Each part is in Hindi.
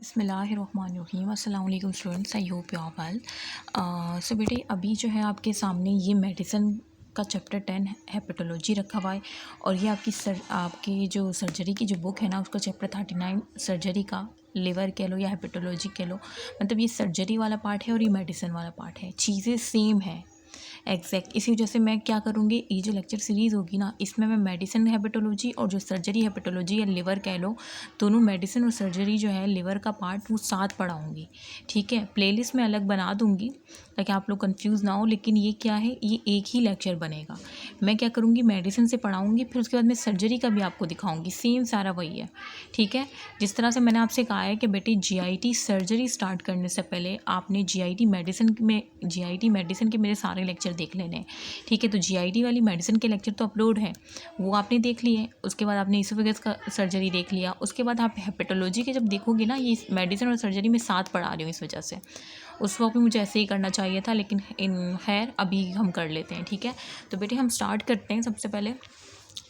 बिस्मिल्लाहिर्रहमानिर्रहीम। अस्सलाम वालेकुम students, I hope you are well. So बेटे अभी जो है आपके सामने ये मेडिसिन का चैप्टर 10 हेपेटोलॉजी रखा हुआ है और ये आपकी जो सर्जरी की जो बुक है ना उसका चैप्टर 39 सर्जरी का लिवर कह लो या हेपेटोलॉजी कह लो, मतलब ये सर्जरी वाला पार्ट है और ये मेडिसिन वाला पार्ट है, चीज़ें सेम है एग्जैक्ट। इसी वजह से मैं क्या करूँगी, ये जो लेक्चर सीरीज़ होगी ना इसमें मैं मेडिसिन हेपेटोलॉजी और जो सर्जरी हेपेटोलॉजी या लिवर कह लो, दोनों मेडिसिन और सर्जरी जो है लिवर का पार्ट वो साथ पढ़ाऊँगी। ठीक है, प्लेलिस्ट में अलग बना दूँगी ताकि आप लोग कंफ्यूज ना हो, लेकिन ये क्या है, ये एक ही लेक्चर बनेगा। मैं क्या करूँगी, मेडिसिन से पढ़ाऊँगी, फिर उसके बाद मैं सर्जरी का भी आपको दिखाऊँगी, सेम सारा वही है। ठीक है, जिस तरह से मैंने आपसे कहा है कि बेटे जीआईटी सर्जरी स्टार्ट करने से पहले आपने जीआईटी मेडिसिन के मेरे सारे लेक्चर देख लेने हैं। ठीक है, तो जीआईटी वाली मेडिसिन के लेक्चर तो अपलोड हैं, वो आपने देख लिए। उसके बाद आपने इसोफेगस का सर्जरी देख लिया। उसके बाद आप हेपेटोलॉजी के जब देखोगे ना, ये मेडिसिन और सर्जरी में साथ पढ़ा रही हूँ, इस वजह से उस वक्त भी मुझे ऐसे ही करना चाहिए था, लेकिन इन खैर अभी हम कर लेते हैं। ठीक है, तो बेटे हम स्टार्ट करते हैं। सबसे पहले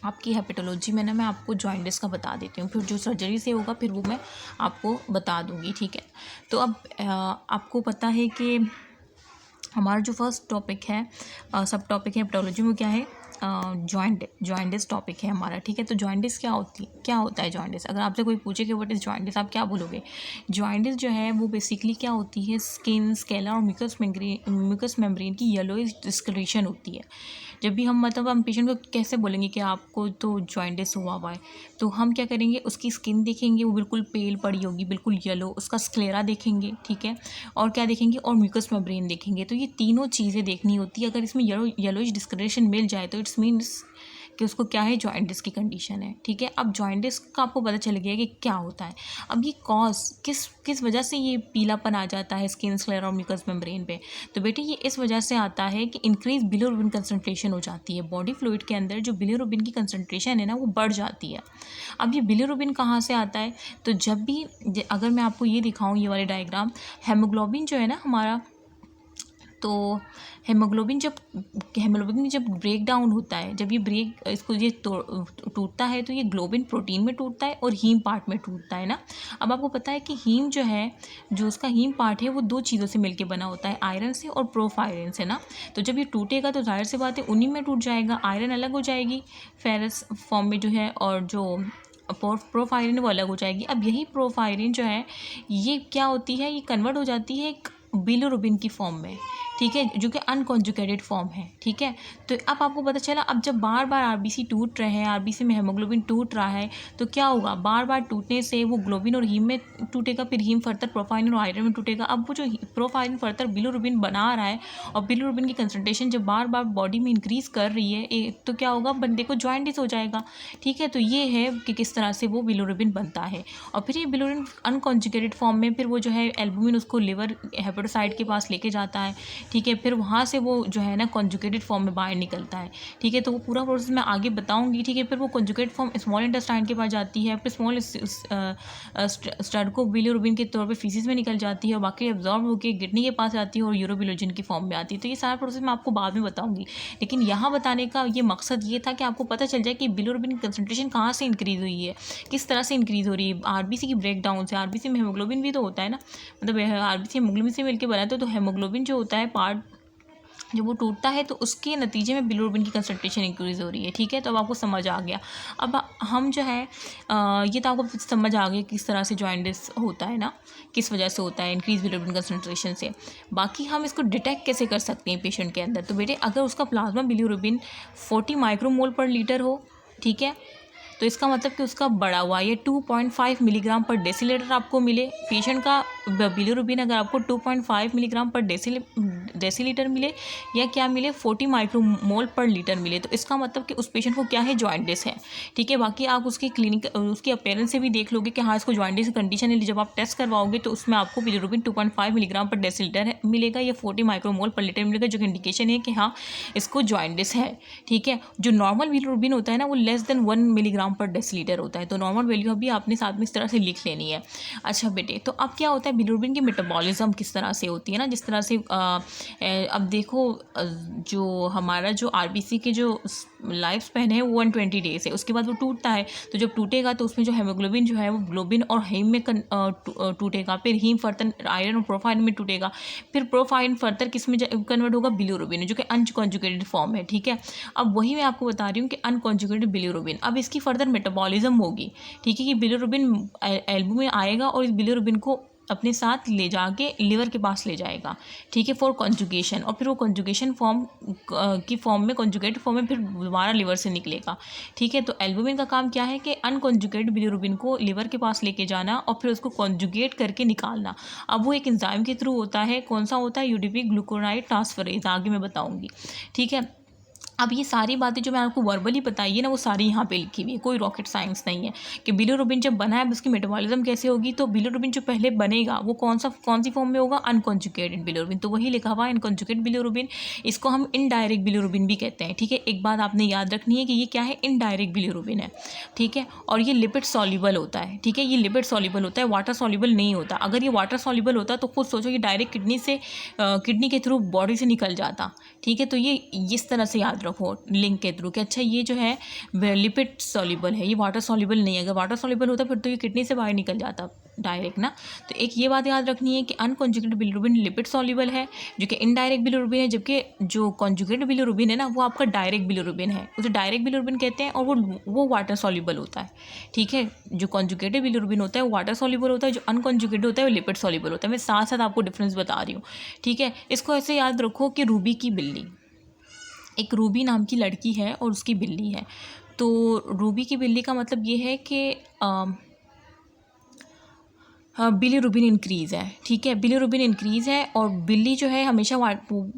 आपकी हेपेटोलॉजी में ना मैं आपको जॉइंटिस का बता देती हूँ, फिर जो सर्जरी से होगा फिर वो मैं आपको बता दूँगी। ठीक है, तो अब आपको पता है कि हमारा जो फर्स्ट टॉपिक है, सब टॉपिक है हेपेटोलॉजी में, क्या है, जॉइंटिस टॉपिक है हमारा। ठीक है, तो जॉइंटिस क्या होता है जॉइंटिस? अगर आपसे कोई पूछे कि व्हाट इज़ जॉइंटिस, आप क्या बोलोगे? जॉइंटिस जो है वो बेसिकली क्या होती है, स्किन, स्केला और म्यूकस मेम्ब्रेन की येलोइश डिस्कलरेशन होती है। जब भी हम पेशेंट को कैसे बोलेंगे कि आपको तो जॉइंटिस हुआ है, तो हम क्या करेंगे, उसकी स्किन देखेंगे, वो बिल्कुल पेल पड़ी होगी, बिल्कुल येलो, उसका स्क्लेरा देखेंगे। ठीक है, और क्या देखेंगे, और म्यूकस मेम्ब्रेन देखेंगे। तो ये तीनों चीज़ें देखनी होती है। अगर इसमें येलोइश डिस्कलरेशन मिल जाए तो इट्स मीन्स कि उसको क्या है, जॉइंटिस की कंडीशन है। ठीक है, अब जॉइंटिस का आपको पता चल गया कि क्या होता है। अब ये कॉज किस वजह से ये पीलापन आ जाता है स्किन, स्क्लेरा और म्यूकस मेम्ब्रेन पे, तो बेटे ये इस वजह से आता है कि इंक्रीज बिलिरुबिन कंसनट्रेशन हो जाती है। बॉडी फ्लूइड के अंदर जो बिलिरुबिन की कंसनट्रेशन है ना वो बढ़ जाती है। अब ये बिलिरुबिन कहाँ से आता है, तो जब भी अगर मैं आपको ये दिखाऊँ, ये वाले डायग्राम, हेमोग्लोबिन जो है ना हमारा, तो हेमोग्लोबिन जब ब्रेक डाउन होता है, जब ये टूटता है तो ये ग्लोबिन प्रोटीन में टूटता है और हीम पार्ट में टूटता है ना। अब आपको पता है कि हीम जो है, जो उसका हीम पार्ट है वो दो चीज़ों से मिलके बना होता है, आयरन से और प्रोफायरिन से ना। तो जब ये टूटेगा तो जाहिर सी बात है उन्हीं में टूट जाएगा, आयरन अलग हो जाएगी फेरस फॉर्म में जो है, और जो प्रोफायरिन वो अलग हो जाएगी। अब यही प्रोफायरिन जो है ये क्या होती है, ये कन्वर्ट हो जाती है एक बिलिरुबिन की फॉर्म में। ठीक है, जो कि अनकॉन्जुगेटेड फॉर्म है। ठीक है, तो अब आपको पता चला, अब जब बार बार आरबीसी टूट रहे हैं, आरबीसी में हेमोग्लोबिन टूट रहा है, तो क्या होगा, बार बार टूटने से वो ग्लोबिन और हीम में टूटेगा, फिर हीम फर्दर प्रोफायरिन और आयरन में टूटेगा। अब वो जो प्रोफायरिन फर्दर बिलिरुबिन बना रहा है और बिलिरुबिन की कंसनट्रेशन जब बार बार बॉडी में इंक्रीज़ कर रही है, तो क्या होगा, बंदे को जॉइंटिस हो जाएगा। ठीक है, तो ये है कि किस तरह से वो बिलिरुबिन बनता है। और फिर ये बिलिरुबिन अनकॉन्जुगेटेड फॉर्म में फिर वो जो है एल्बुमिन उसको लिवर हेपेटोसाइट के पास लेके जाता है। ठीक है, फिर वहाँ से वो जो है ना कॉन्जुगेटेड फॉर्म में बाहर निकलता है। ठीक है, तो वो पूरा प्रोसेस मैं आगे बताऊंगी। ठीक है, फिर वो कॉन्जुगेट फॉर्म स्मॉल इंटेस्टाइन के पास जाती है, फिर स्मॉल स्टड को बिलिरुबिन के तौर पे फीसिस में निकल जाती है और बाकी एब्जॉर्ब होकर किडनी के पास आती है और यूरोबिलोजिन की फॉर्म में आती है। तो ये सारा प्रोसेस मैं आपको बाद में बताऊंगी, लेकिन यहाँ बताने का ये मकसद ये था कि आपको पता चल जाए कि बिलिरुबिन की कंसनट्रेशन कहाँ से इंक्रीज़ हुई है, किस तरह से इंक्रीज़ हो रही है। आरबीसी की ब्रेक डाउन से, आरबीसी में हेमोग्लोबिन भी तो होता है ना, मतलब आरबीसी हेमोग्लोबिन से मिलकर बना है, तो हेमोग्लोबिन जो होता है पार्ट जब वो टूटता है तो उसके नतीजे में बिलिरुबिन की कंसनट्रेशन इंक्रीज़ हो रही है। ठीक है, तो अब आपको समझ आ गया। अब हम जो है ये तो आपको समझ आ गया किस तरह से जॉइंटिस होता है ना, किस वजह से होता है, इंक्रीज बिलिरुबिन कंसनट्रेशन से। बाकी हम इसको डिटेक्ट कैसे कर सकते हैं पेशेंट के अंदर, तो बेटे अगर उसका प्लाज्मा बिलिरुबिन 40 माइक्रोमोल पर लीटर हो, ठीक है, तो इसका मतलब कि उसका बढ़ा हुआ ये 2.5 मिलीग्राम पर डेसीलीटर आपको मिले। पेशेंट का बिलिरुबिन अगर आपको 2.5 मिलीग्राम पर डेसीलीटर मिले या क्या मिले, 40 माइक्रोमोल पर लीटर मिले, तो इसका मतलब कि उस पेशेंट को क्या है, जॉइंटिस है। ठीक है, बाकी आप उसकी उसकी अपीयरेंस से भी देख लोगे कि हाँ इसको जॉइंटिस की कंडीशन है। जब आप टेस्ट करवाओगे तो उसमें आपको बिलिरुबिन 2.5 मिलीग्राम पर डेसीलीटर मिलेगा या 40 माइक्रोमोल पर लीटर मिलेगा, जो कि इंडिकेशन है कि हाँ इसको जॉइंटिस है। ठीक है, जो नॉर्मल बिलिरुबिन होता है ना वो लेस देन 1 मिलीग्राम पर डेसीलीटर होता है, तो नॉर्मल वैल्यू अभी आपने साथ में इस तरह से लिख लेनी है। अच्छा बेटे, तो अब क्या होता है, बिलिरुबिन की मेटाबॉलिज्म किस तरह से होती है ना, जिस तरह से अब देखो जो हमारा जो आरबीसी के जो लाइफ स्पैन है वो 120 डेज है, उसके बाद वो टूटता है। तो जब टूटेगा तो उसमें जो हेमोग्लोबिन जो है वो ग्लोबिन और हीम में टूटेगा, फिर हीम फर्दर आयरन और प्रोफाइन में टूटेगा, फिर प्रोफाइन फर्दर किस में कन्वर्ट होगा, बिलिरुबिन में, जो कि अनकॉन्जुगेटेड फॉर्म है। ठीक है, अब वही मैं आपको बता रही हूँ कि अनकॉन्जुगेटेड बिलिरुबिन, अब इसकी फर्दर मेटाबॉलिज्म होगी। ठीक है, कि बिलिरुबिन एल्बुमिन आएगा और इस बिलिरुबिन को अपने साथ ले जाके लिवर के पास ले जाएगा। ठीक है, फॉर कॉन्जुगेशन, और फिर वो कॉन्जुगेशन फॉर्म की फॉर्म में, कॉन्जुगेटेड फॉर्म में फिर दोबारा लिवर से निकलेगा। ठीक है, तो एल्बुमिन का काम क्या है कि अनकॉन्जुगेटेड बिलिरुबिन को लिवर के पास लेके जाना और फिर उसको कॉन्जुगेट करके निकालना। अब वो एक एंजाइम के थ्रू होता है, कौन सा होता है, यूडीपी ग्लूकोनाइड ट्रांसफरेज, आगे मैं बताऊँगी। ठीक है, अब ये सारी बातें जो मैं आपको वर्बली बताई है ना, वो सारी यहाँ पे लिखी हुई है, कोई रॉकेट साइंस नहीं है कि बिलिरुबिन जब बना है उसकी मेटाबॉलिज्म कैसे होगी। तो बिलिरुबिन जो पहले बनेगा वो कौन सी फॉर्म में होगा, अनकॉन्जुगेटेड बिलिरुबिन, तो वही लिखा हुआ है अनकॉन्जुगेटेड बिलिरुबिन। इसको हम इनडायरेक्ट बिलिरुबिन भी कहते हैं। ठीक है, एक बात आपने याद रखनी है कि ये क्या है, इनडायरेक्ट बिलिरुबिन है। ठीक है, और ये लिपिड सॉल्युबल होता है। ठीक है, ये लिपिड सॉल्युबल होता है, वाटर सॉल्युबल नहीं होता। अगर ये वाटर सॉल्युबल होता तो खुद सोचो ये डायरेक्ट किडनी के थ्रू बॉडी से निकल जाता। ठीक है, तो ये इस तरह से याद रखो लिंक के थ्रू कि अच्छा ये जो है लिपिड सॉल्युबल है, ये वाटर सॉल्युबल नहीं है। अगर वाटर सॉल्युबल होता फिर तो ये किडनी से बाहर निकल जाता डायरेक्ट ना। तो एक ये बात याद रखनी है कि अनकॉन्जुगेटेड बिलिरुबिन लिपिड सॉल्युबल है, जो कि इनडायरेक्ट बिलिरुबिन है, जबकि जो कॉन्जुगेटेड बिलिरुबिन है ना वो आपका डायरेक्ट बिलिरुबिन है, उसे डायरेक्ट बिलिरुबिन कहते हैं, और वो वाटर सॉल्युबल होता है। ठीक है, जो कॉन्जुगेटेड बिलिरुबिन होता है वो वाटर सॉल्युबल होता है, जो अनकॉन्जुगेटेड होता है वो लिपिड सॉल्युबल होता है। मैं साथ साथ आपको डिफरेंस बता रही हूँ। ठीक है, इसको ऐसे याद रखो कि रूबी की बिल्ली, एक रूबी नाम की लड़की है और उसकी बिल्ली है। तो रूबी की बिल्ली का मतलब ये है कि बिलिरुबिन इंक्रीज़ है। ठीक है, बिलिरुबिन इंक्रीज़ है, और बिल्ली जो है हमेशा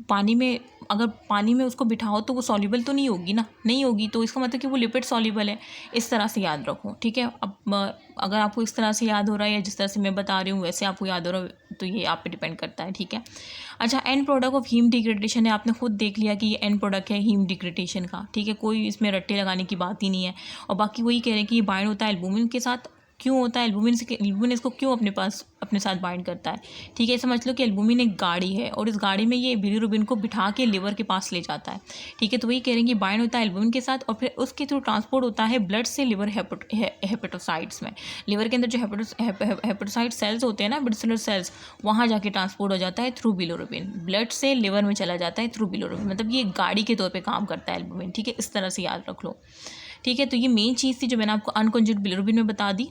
पानी में, अगर पानी में उसको बिठाओ तो वो सॉल्युबल तो नहीं होगी ना, नहीं होगी, तो इसका मतलब कि वो लिपिड सॉल्युबल है। इस तरह से याद रखो। ठीक है, अब अगर आपको इस तरह से याद हो रहा है या जिस तरह से मैं बता रही हूँ वैसे आपको याद हो रहा है तो ये आप पे डिपेंड करता है। ठीक है, अच्छा, end product of heme degradation है, आपने खुद देख लिया कि ये एंड प्रोडक्ट है हीम डिग्रेडेशन का। ठीक है, कोई इसमें रट्टे लगाने की बात ही नहीं है। और बाकी वही कह रहे हैं कि ये बाइंड होता है एल्बुमिन के साथ। क्यों होता है एल्बुमिन इसको क्यों अपने साथ बाइंड करता है। ठीक है, समझ लो कि एल्बुमिन एक गाड़ी है और इस गाड़ी में ये बिलिरुबिन को बिठा के लिवर के पास ले जाता है। ठीक है, तो वही कह रहे हैं कि बाइंड होता है एल्बुमिन के साथ और फिर उसके थ्रू ट्रांसपोर्ट होता है ब्लड से लिवर हेपेटोसाइट्स में। लिवर के अंदर जो हेपेटोसाइट सेल्स होते हैं ना, ब्लड सेलर सेल्स, वहाँ जाके ट्रांसपोर्ट हो जाता है थ्रू बिलिरुबिन, ब्लड से लिवर में चला जाता है थ्रू बिलिरुबिन। मतलब ये गाड़ी के तौर पर काम करता है एल्बुमिन। ठीक है, इस तरह से याद रख लो। ठीक है, तो ये मेन चीज़ थी जो मैंने आपको अनकॉन्जुगेटेड बिलिरुबिन में बता दी।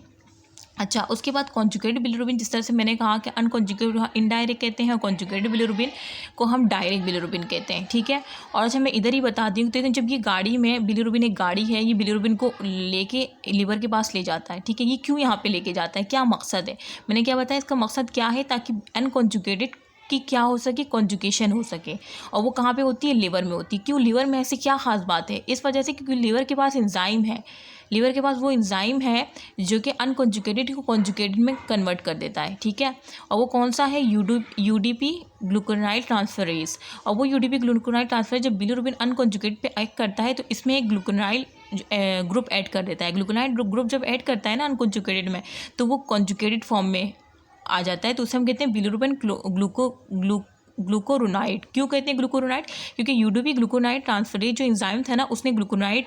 अच्छा, उसके बाद कॉन्जुगेटेड बिलिरुबिन, जिस तरह से मैंने कहा कि अनकॉन्जुगेटेड इनडायरेक्ट कहते हैं और कॉन्जुगेटेड बिलिरुबिन को हम डायरेक्ट बिलिरुबिन कहते हैं। ठीक है, और अच्छा मैं इधर ही बता दी हूँ, तो जब ये गाड़ी में बिलिरुबिन एक गाड़ी है, ये बिलिरुबिन को लेके लिवर के पास ले जाता है। ठीक है, ये क्यों यहाँ पे लेके जाता है, क्या मकसद है, मैंने क्या बताया, इसका मकसद क्या है, ताकि अनकॉन्जुगेटेड कि क्या हो सके, कॉन्जुगेशन हो सके। और वो कहाँ पे होती है, लिवर में होती है। क्यों लिवर में, ऐसी क्या खास बात है, इस वजह से क्योंकि लिवर के पास एंजाइम है, लिवर के पास वो एंजाइम है जो कि अनकॉन्जुगेटेड को कॉन्जुगेटेड में कन्वर्ट कर देता है। ठीक है, और वो कौन सा है, यूडीपी ग्लूकोनाइड ट्रांसफरेज। और वो यूडीपी ग्लूकोनाइड ट्रांसफरेज जब बिलिरुबिन अनकॉन्जुगेटेड पे एक्ट करता है तो इसमें एक ग्लूकोनाइड ग्रुप ऐड कर देता है। ग्लूकोनाइड ग्रुप जब ऐड करता है ना अनकॉन्जुगेटेड में, तो वो कॉन्जुगेटेड फॉर्म में आ जाता है, तो उसे हम कहते हैं बिलिरुबिन ग्लूकोरोनाइड। क्यों कहते हैं ग्लूकोरोनाइड, क्योंकि यूडीपी ग्लूकोनाइड ट्रांसफरेज जो एंजाइम था ना, उसने ग्लूकोनाइड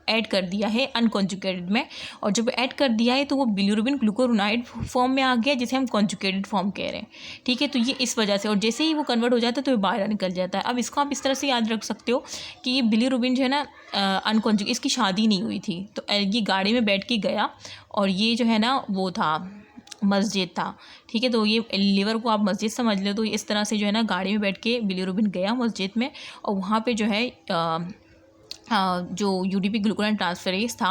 ऐड कर दिया है अनकॉन्जुगेटेड में, और जब ऐड कर दिया है तो वो बिलिरुबिन ग्लूकोरोनाइड फॉर्म में आ गया, जिसे हम कॉन्जुगेटेड फॉर्म कह रहे हैं। ठीक है, तो ये इस वजह से, और जैसे ही वो कन्वर्ट हो जाता है तो ये बाहर निकल जाता है। अब इसको आप इस तरह से याद रख सकते हो कि ये बिलिरुबिन जो है ना अनकॉन्जुगेटेड, इसकी शादी नहीं हुई थी, तो ये गाड़ी में बैठ के गया और ये जो है ना वो था, मस्जिद था। ठीक है, तो ये लिवर को आप मस्जिद समझ लो, तो इस तरह से जो है ना गाड़ी में बैठ के बिलिरुबिन गया मस्जिद में, और वहाँ पे जो है जो यूडीपी ग्लूकोनाइड ट्रांसफरेज था,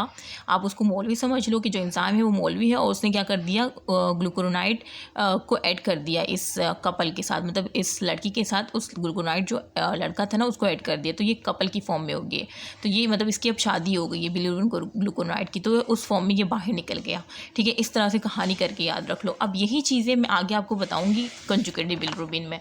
आप उसको मौलवी समझ लो कि जो एंजाइम है वो मौलवी है, और उसने क्या कर दिया, ग्लूकोरोनाइड को ऐड कर दिया इस कपल के साथ, मतलब इस लड़की के साथ उस ग्लूकोनाइड जो लड़का था ना उसको ऐड कर दिया, तो ये कपल की फॉर्म में हो गई। तो ये मतलब इसकी अब शादी हो गई है बिलिरुबिन ग्लूकोनाइड की, तो उस फॉर्म में ये बाहर निकल गया। ठीक है, इस तरह से कहानी करके याद रख लो। अब यही चीज़ें मैं आगे आपको बताऊँगी कॉन्जुगेटेड बिलिरुबिन में।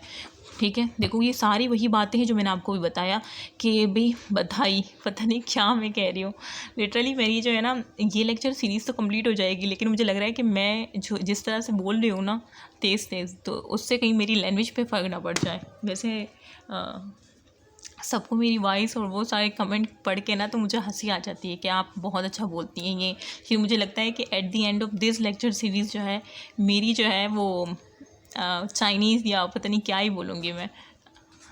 ठीक है, देखो ये सारी वही बातें हैं जो मैंने आपको भी बताया कि भाई बधाई, पता नहीं क्या मैं कह रही हूँ। लिटरली मेरी जो है ना ये लेक्चर सीरीज़ तो कंप्लीट हो जाएगी, लेकिन मुझे लग रहा है कि मैं जो जिस तरह से बोल रही हूँ ना तेज़ तेज़, तो उससे कहीं मेरी लैंग्वेज पे फ़र्क ना पड़ जाए। वैसे सबको मेरी वॉइस और वो सारे कमेंट पढ़ के ना तो मुझे हंसी आ जाती है कि आप बहुत अच्छा बोलती हैं ये। फिर मुझे लगता है कि at the end of this lecture series जो है मेरी जो है वो चाइनीज़ या पता नहीं क्या ही बोलूँगी मैं,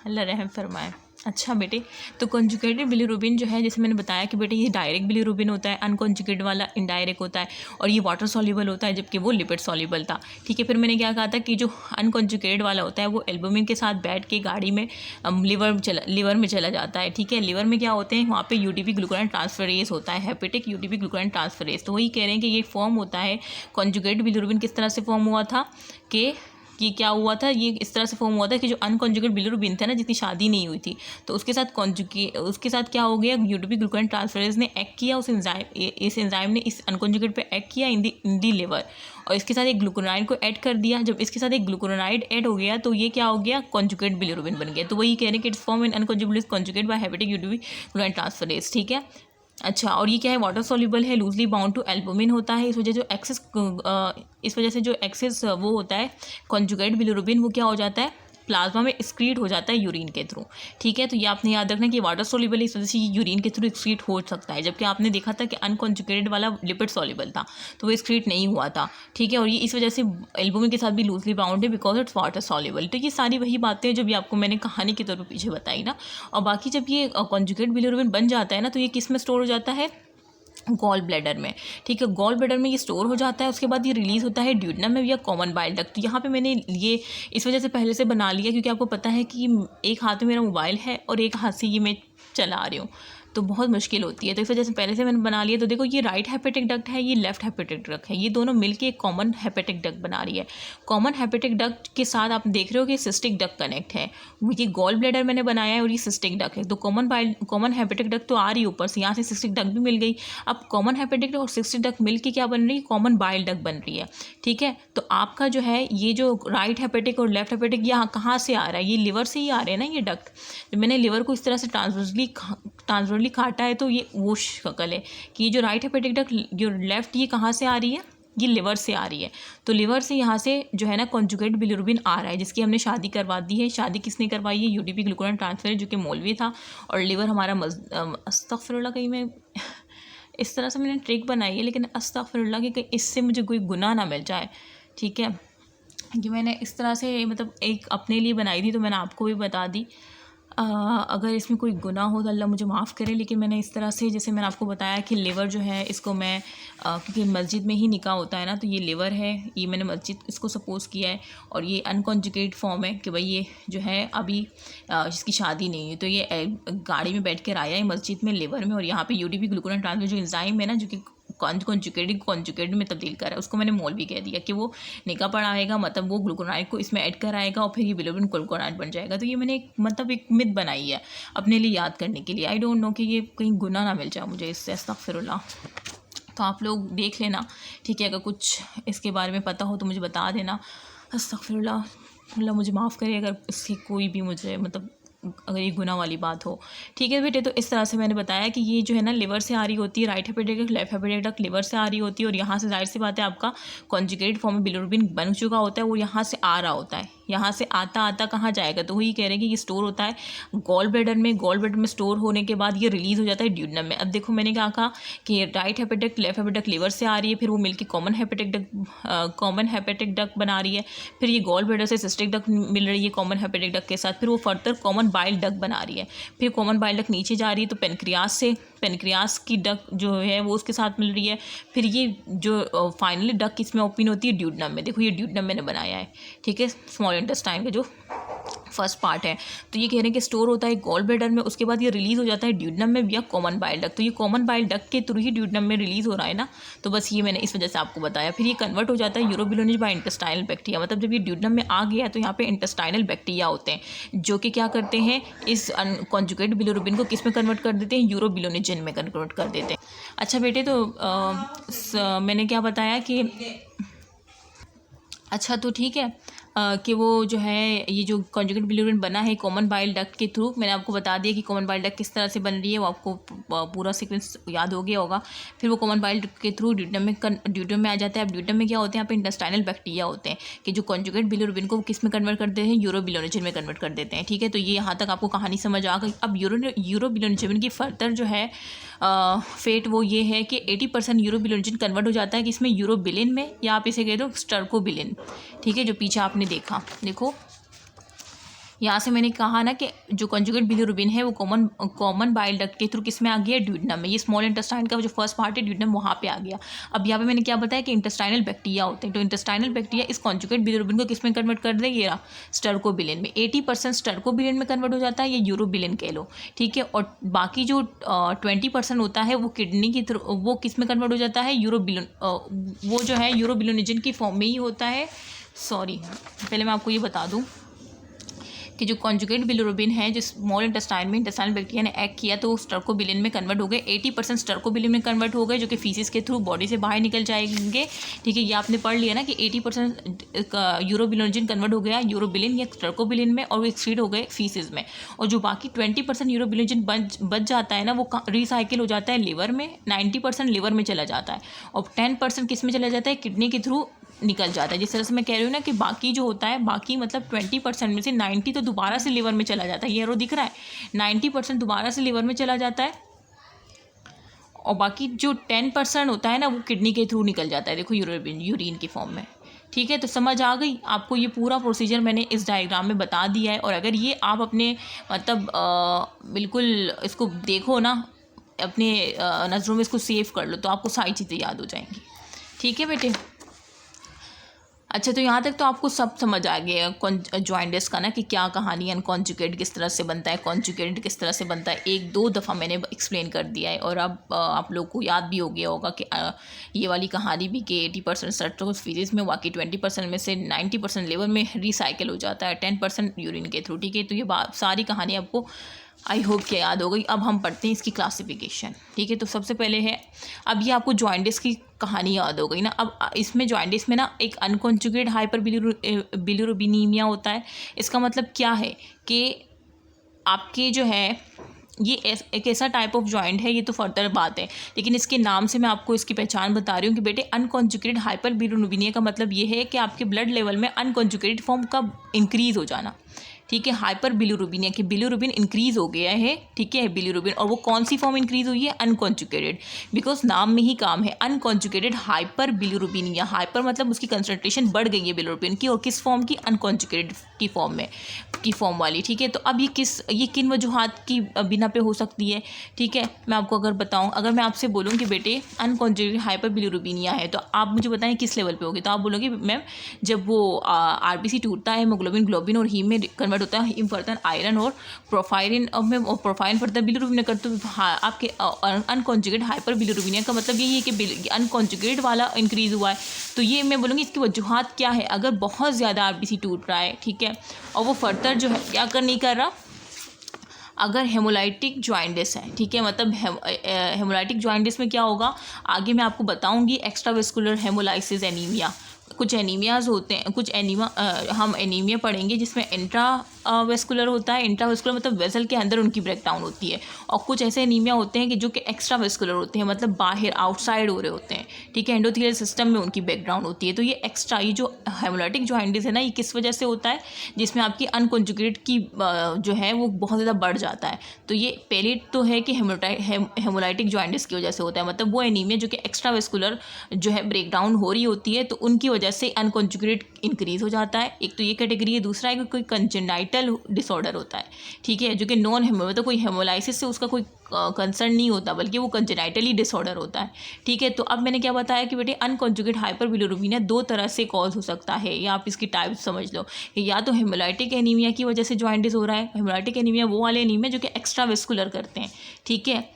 अल्लाह रहम फरमाए। अच्छा बेटे, तो कॉन्जुगेटेड बिलीरुबिन जो है जैसे मैंने बताया कि बेटे ये डायरेक्ट बिलीरुबिन होता है, अनकॉन्जुगेटेड वाला इनडायरेक्ट होता है, और ये वाटर सॉल्युबल होता है जबकि वो लिपिड सॉल्युबल था। ठीक है, फिर मैंने क्या कहा था कि जो अनकॉन्जुगेटेड वाला होता है वो एल्बुमिन के साथ बैठ के गाड़ी में लिवर में चला जाता है। ठीक है, लिवर में क्या होते हैं वहाँ पे यूटीपी ग्लूकोनाइड ट्रांसफरेज होता है, हेपेटिक यूटीपी ग्लूकोनाइड ट्रांसफरेज। तो वही कह रहे हैं कि ये फॉर्म होता है कॉन्जुगेटेड बिलीरुबिन किस तरह से फॉर्म हुआ था कि क्या हुआ था, ये इस तरह से फॉर्म हुआ था कि जो अनकॉन्जुगेट बिलीरुबिन था ना जिसकी शादी नहीं हुई थी, तो उसके साथ क्या हो गया, यूटीपी ग्लूकोनाइड ट्रांसफरेज ने एक्ट किया, इस एंजाइम ने इस अनकॉन्जुगेट पे एक्ट किया इन दी लिवर, और इसके साथ एक ग्लूकोनाइड को ऐड कर दिया। जब इसके साथ एक ग्लूकोनाइड ऐड हो गया तो ये क्या हो गया, कॉन्जुगेट बिलीरुबिन बन गया। तो वही कह रहे हैं कि it's form in unconjugate conjugate by hepatic UTP glucuronide transferase. ठीक है, अच्छा, और ये क्या है, वाटर सॉल्युबल है, लूजली बाउंड टू एल्बुमिन होता है। इस वजह से जो एक्सेस वो होता है कॉन्जुगेट बिलीरुबिन, वो क्या हो जाता है, प्लाज्मा में एक्सक्रीट हो जाता है यूरिन के थ्रू। ठीक है, तो ये आपने याद रखना कि वाटर सॉल्युबल है, इस वजह से ये यूरिन के थ्रू एक्सक्रीट हो सकता है, जबकि आपने देखा था कि अनकॉन्जुगेटेड वाला लिपिड सॉल्युबल था तो वो एक्सक्रीट नहीं हुआ था। ठीक है, और ये इस वजह से एल्बुमिन के साथ भी लूजली बाउंड है बिकॉज इट्स वाटर सॉल्युबल। तो ये सारी वही बातें हैं जो भी आपको मैंने कहानी के तौर पर पीछे बताई ना। और बाकी जब ये कॉन्जुगेट बिलीरुबिन बन जाता है ना तो ये किस में स्टोर हो जाता है, गॉल ब्लैडर में। ठीक है, गॉल ब्लैडर में ये स्टोर हो जाता है, उसके बाद ये रिलीज़ होता है ड्यूडेनम में या कॉमन बाइल डक्ट। तो यहाँ पे मैंने ये इस वजह से पहले से बना लिया क्योंकि आपको पता है कि एक हाथ में मेरा मोबाइल है और एक हाथ से ये मैं चला रही हूँ तो बहुत मुश्किल होती है, तो इस वजह से पहले से मैंने बना लिया। तो देखो ये राइट हेपेटिक डक्ट है, ये लेफ्ट हेपेटिक डक्ट है, ये दोनों मिलके एक कॉमन हेपेटिक डक्ट बना रही है। कॉमन हेपेटिक डक्ट के साथ आप देख रहे हो कि सिस्टिक डक्ट कनेक्ट है, ये गॉल ब्लैडर मैंने बनाया है और ये सिस्टिक डक्ट है। तो कॉमन हेपेटिक डक्ट तो आ रही है ऊपर से, यहाँ से सिस्टिक डक्ट भी मिल गई। अब कॉमन हेपेटिक डक्ट और सिस्टिक डक्ट मिल के क्या बन रही है, कॉमन बाइल डक्ट बन रही है। ठीक है, तो आपका जो है ये जो राइट हेपेटिक और लेफ्ट हेपेटिक यहाँ कहाँ से आ रहा है, ये लिवर से ही आ रहे हैं ना ये डक्ट। तो मैंने लिवर को इस तरह से ट्रांसवर्सली काटा है तो ये वो शक्ल है कि ये जो राइट हेपेटिक डक्ट जो लेफ्ट ये कहाँ से आ रही है, ये लिवर से आ रही है। तो लिवर से यहाँ से जो है ना कॉन्जुगेट बिलीरुबिन आ रहा है जिसकी हमने शादी करवा दी है। शादी किसने करवाई है, यूटीपी ग्लूकोनाइड ट्रांसफर जो कि मौलवी था, और लिवर हमारा अस्तगफिरुल्लाह, कहीं मैं इस तरह से मैंने ट्रिक बनाई है लेकिन अस्तगफिरुल्लाह कि कहीं इससे मुझे कोई गुनाह ना मिल जाए। ठीक है, कि मैंने इस तरह से मतलब एक अपने लिए बनाई थी तो मैंने आपको भी बता दी। अगर इसमें कोई गुनाह हो तो अल्लाह मुझे माफ़ करे, लेकिन मैंने इस तरह से जैसे मैंने आपको बताया कि लिवर जो है इसको मैं क्योंकि मस्जिद में ही निकाह होता है ना, तो ये लिवर है, ये मैंने मस्जिद इसको सपोज़ किया है, और ये अनकॉन्जुगेट फॉर्म है कि भाई ये जो है अभी जिसकी शादी नहीं है तो ये गाड़ी में बैठ कर आया है मस्जिद में लिवर में, और यहाँ पे यूटीपी ग्लूकोनाइड ट्रांसफर जो एंजाइम है ना जो कि कॉन्जुगेट में तब्दील करा है, उसको मैंने मौलवी कह दिया कि वो निकाह पढ़ाएगा, मतलब वो ग्लूकोनाइड को इसमें ऐड कराएगा और फिर ये बिलीरुबिन ग्लूकोनाइड बन जाएगा। तो ये मैंने एक मिथ बनाई है अपने लिए याद करने के लिए। आई डोंट नो कि ये कहीं गुनाह ना मिल जाए मुझे इससे, अस्तगफिरुल्लाह। तो आप लोग देख लेना, ठीक है, अगर कुछ इसके बारे में पता हो तो मुझे बता देना। अस्तगफिरुल्लाह, अल्लाह मुझे माफ़ करे अगर इसकी कोई भी मुझे मतलब अगर ये गुनाह वाली बात हो। ठीक है बेटे, तो इस तरह से मैंने बताया कि ये जो है ना लिवर से आ रही होती है, right hepatic duct left hepatic duct liver से आ रही होती है, और यहाँ से जाहिर सी बात है आपका कॉन्जुगेट फॉर्म में बिलीरुबिन बन चुका होता है, वो यहाँ से आ रहा होता है, यहाँ से आता आता कहाँ जाएगा, तो वही कह रहे हैं कि ये स्टोर होता है गॉल ब्लैडर में स्टोर होने के बाद ये रिलीज़ हो जाता है ड्यूडेनम में। अब देखो मैंने क्या कहा कि right hepatic left hepatic liver से आ रही है, फिर वो मिलकर कॉमन हेपेटिक डक्ट बना रही है, फिर ये गॉल ब्लैडर से सिस्टिक डक्ट मिल रही है कॉमन हेपेटिक डक्ट के साथ, फिर वो फर्दर कॉमन बाइल डक्ट बना रही है, फिर कॉमन बाइल डक्ट नीचे जा रही है तो पेनक्रियास की डक्ट जो है वो उसके साथ मिल रही है, फिर ये जो फाइनली डक्ट इसमें ओपन होती है ड्यूडेनम में। देखो ये ड्यूडेनम मैंने बनाया है, ठीक है, स्मॉल इंटेस्टाइन का जो फर्स्ट पार्ट है। तो ये कह रहे हैं कि स्टोर होता है गॉल ब्लैडर में, उसके बाद ये रिलीज़ हो जाता है ड्यूडेनम में या कॉमन बाइल डक्ट। तो ये कॉमन बाइल डक्ट के थ्रू ही ड्यूडेनम में रिलीज़ हो रहा है ना, तो बस ये मैंने इस वजह से आपको बताया। फिर ये कन्वर्ट हो जाता है यूरोबिलोनिज बाय इंटेस्टाइनल बैक्टीरिया, मतलब जब ये ड्यूडेनम में आ गया तो यहाँ पे इंटेस्टाइनल बैक्टीरिया होते हैं जो कि क्या करते हैं, इस कॉन्जुगेट बिलीरुबिन को किस में कन्वर्ट कर देते हैं, यूरोबिलोनिजिन में कन्वर्ट कर देते हैं। अच्छा बेटे, तो मैंने क्या बताया कि अच्छा तो ठीक है, कि वो जो है ये जो कॉन्जुगेट बिलिरुबिन बना है कॉमन बाइल डक्ट के थ्रू। मैंने आपको बता दिया कि कॉमन बाइल डक्ट किस तरह से बन रही है, वो आपको पूरा सीक्वेंस याद हो गया होगा। फिर वो कॉमन बाइल डक्ट के थ्रू ड्यूटम में आ जाता है। अब ड्यूटम में क्या होते हैं, यहाँ पे इंटेस्टाइनल बैक्टीरिया होते हैं कि जो कॉन्जुगेट बिलिरुबिन को किस में कन्वर्ट कर देते हैं, यूरोबिलोनिजिन में कन्वर्ट कर देते हैं। ठीक है, तो ये यहाँ तक आपको कहानी समझ आ गई। अब यूरोबिलोनिजिन की फर्दर जो है फेट वो ये है कि 80% यूरोबिलोनिजिन कन्वर्ट हो जाता है कि इसमें यूरोबिलिन में, या आप इसे कह दो स्टर्कोबिलिन। ठीक है, जो पीछे आपने देखा, देखो यहाँ से मैंने कहा ना कि जो कॉन्जुगेट बिलिरुबिन है वो कॉमन बाइल डक्ट के थ्रू किस में आ गया, ड्यूडेनम में। ये स्मॉल इंटेस्टाइन का जो फर्स्ट पार्ट है ड्यूडेनम, वहाँ पे आ गया। अब यहाँ पे मैंने क्या बताया कि इंटेस्टाइनल बैक्टीरिया होते हैं, तो इंटेस्टाइनल बैक्टीरिया इस कॉन्जुगेट बिलिरुबिन को किस में कन्वर्ट कर दे, ये स्टर्कोबिलिन में। 80% स्टर्कोबिलिन में कन्वर्ट हो जाता है, ये यूरोबिलिन कह लो। ठीक है, और बाकी जो 20% होता है वो किडनी की थ्रू, वो किस में कन्वर्ट हो जाता है, यूरोबिलिन, वो जो है यूरोबिलोनिजिन की फॉर्म में ही होता है। सॉरी, पहले मैं आपको ये बता दूँ कि जो कॉन्जुगेट बिलिरुबिन है, जो स्मॉल इंटेस्टाइन में इंटेस्टाइनल बैक्टीरिया ने एक्ट किया तो स्टर्कोबिलिन में कन्वर्ट हो गए। 80% स्टर्कोबिलिन में कन्वर्ट हो गए, जो कि फीसिस के थ्रू बॉडी से बाहर निकल जाएंगे। ठीक है, ये आपने पढ़ लिया ना कि 80% यूरोबिलोनिजिन कन्वर्ट हो गया यूरोबिलिन या स्टर्कोबिलिन में, और वो एक्सक्रीट हो गए फीसिस में। और जो बाकी 20% यूरोबिलोनिजिन बच जाता है ना, वो रिसाइकिल हो जाता है लिवर में, 90% लिवर में चला जाता है, और 10% किस में चला जाता है, किडनी के थ्रू निकल जाता है। जिस तरह से मैं कह रही हूँ ना कि बाकी जो होता है, बाकी मतलब 20% में से 90 तो दोबारा से लिवर में चला जाता है। ये एरो दिख रहा है, 90% दोबारा से लिवर में चला जाता है, और बाकी जो 10% होता है ना, वो किडनी के थ्रू निकल जाता है। देखो यूरिन की फॉर्म में। ठीक है, तो समझ आ गई आपको। ये पूरा प्रोसीजर मैंने इस डायग्राम में बता दिया है, और अगर ये आप अपने मतलब बिल्कुल इसको देखो ना, अपने नज़रों में इसको सेव कर लो, तो आपको सारी चीज़ें याद हो जाएंगी। ठीक है बेटे, अच्छा, तो यहाँ तक तो आपको सब समझ आ गया जॉइंडिस का ना, कि क्या कहानी है, अनकॉन्जुगेट किस तरह से बनता है, कॉन्जुगेट किस तरह से बनता है। 1-2 दफ़ा मैंने एक्सप्लेन कर दिया है, और अब आप लोग को याद भी हो गया होगा कि ये वाली कहानी भी कि 80% सर्टोफिजिस में, बाकी 20% में से 90% लिवर में रिसाइकिल हो जाता है, 10% यूरिन के थ्रू। ठीक है, तो ये सारी कहानी आपको आई होप कि याद हो गई। अब हम पढ़ते हैं इसकी क्लासिफिकेशन। ठीक है, तो सबसे पहले है, अब ये आपको जॉइंडिस की कहानी याद हो गई ना। अब इसमें जॉइंडिस में ना एक अनकॉन्जुगेट हाइपर बिलिरुबिनीमिया होता है। इसका मतलब क्या है कि आपके जो है ये एक ऐसा टाइप ऑफ जॉइंट है, ये तो फर्दर बात है, लेकिन इसके नाम से मैं आपको इसकी पहचान बता रही हूँ कि बेटे अनकॉन्जुगेट हाइपर बिलिरुबिनिया का मतलब ये है कि आपके ब्लड लेवल में अनकॉन्जुगेटेड फॉर्म का इंक्रीज़ हो जाना। ठीक है, हाइपर बिलिरुबिनिया की बिलिरुबिन इंक्रीज़ हो गया है। ठीक है, बिलिरुबिन, और वो कौन सी फॉर्म इंक्रीज़ हुई है, अनकॉन्जुगेटेड, बिकॉज नाम में ही काम है, अनकॉन्जुगेटेड हाइपर बिलिरुबिनिया। हाइपर मतलब उसकी कंसंट्रेशन बढ़ गई है बिलिरुबिन की, और किस फॉर्म की, अनकॉन्जुगेटेड की फॉर्म में, की फॉर्म वाली। ठीक है, तो अब ये किन वजूहात की बिना पे हो सकती है। ठीक है, मैं आपको अगर बताऊं, अगर मैं आपसे बोलूं कि बेटे अनकॉन्जुगेटेड हाइपर बिलिरुबिनिया है, तो आप मुझे बताएं किस लेवल पे होगी, तो आप बोलोगे मैम जब वो आरबीसी टूटता है, हेमोग्लोबिन ग्लोबिन और हीम में कन्वर्ट होता है, हीम फर्दर आयरन और प्रोफाइलिन में, प्रोफाइल फर्दर बिलिरुबिन कर, तो आपके अनकॉन्जुगेट हाइपर बिलिरुबिनिया का मतलब यही है कि अनकॉन्जुगेट वाला इंक्रीज़ हुआ है। तो ये मैं बोलूँगी इसकी वजूहात क्या है। अगर बहुत ज़्यादा आरबीसी टूट रहा है, ठीक है, और वो फर्दर जो है क्या नहीं कर रहा, अगर हेमोलाइटिक जॉइंडिस है, ठीक है, मतलब हेमोलाइटिक जॉइंडिस में क्या होगा, आगे मैं आपको बताऊंगी। एक्स्ट्रावेस्कुलर हेमोलाइसिस एनीमिया, कुछ एनीमियाज होते हैं, कुछ हम एनीमिया पढ़ेंगे जिसमें इंट्रावेस्कुलर होता है। इंट्रावेस्कुलर मतलब वेसल के अंदर उनकी ब्रेकडाउन होती है, और कुछ ऐसे एनीमिया होते हैं कि जो कि एक्स्ट्रावेस्कुलर होते हैं, मतलब बाहर आउटसाइड हो रहे होते हैं। ठीक है, एंडोथेलियल सिस्टम में उनकी ब्रेकडाउन होती है। तो ये एक्स्ट्रा, ये जो हेमोलाइटिक जॉइंडिस है ना, ये किस वजह से होता है, जिसमें आपकी अनकॉन्जुगेट की जो है वो बहुत ज़्यादा बढ़ जाता है। तो ये पहले तो है कि हेमोलाइटिक जॉइंडिस की वजह से होता है, मतलब वो एनीमिया जो कि एक्स्ट्रावेस्कुलर जो है ब्रेकडाउन हो रही होती है, तो उनकी वजह से अनकॉन्जुगेट इंक्रीज़ हो जाता है। एक तो ये कैटेगरी है। दूसरा है कि कोई कंजेनाइटल डिसऑर्डर होता है, ठीक है, जो कि नॉन हेमो, मतलब कोई हेमोलाइसिस से उसका कोई कंसर्न नहीं होता, बल्कि वो कंजेनाइटली डिसऑर्डर होता है। ठीक है, तो अब मैंने क्या बताया कि बेटे अनकॉन्जुगेट हाइपर बिलिरुबिनिया 2 तरह से कॉज हो सकता है, या आप इसकी टाइप समझ लो, या तो हेमोलाइटिक एनीमिया की वजह से जॉइंडिस हो रहा है। हेमोलाइटिक एनीमिया वो वाले एनीमिया जो कि एक्स्ट्रावेस्कुलर करते हैं, ठीक है,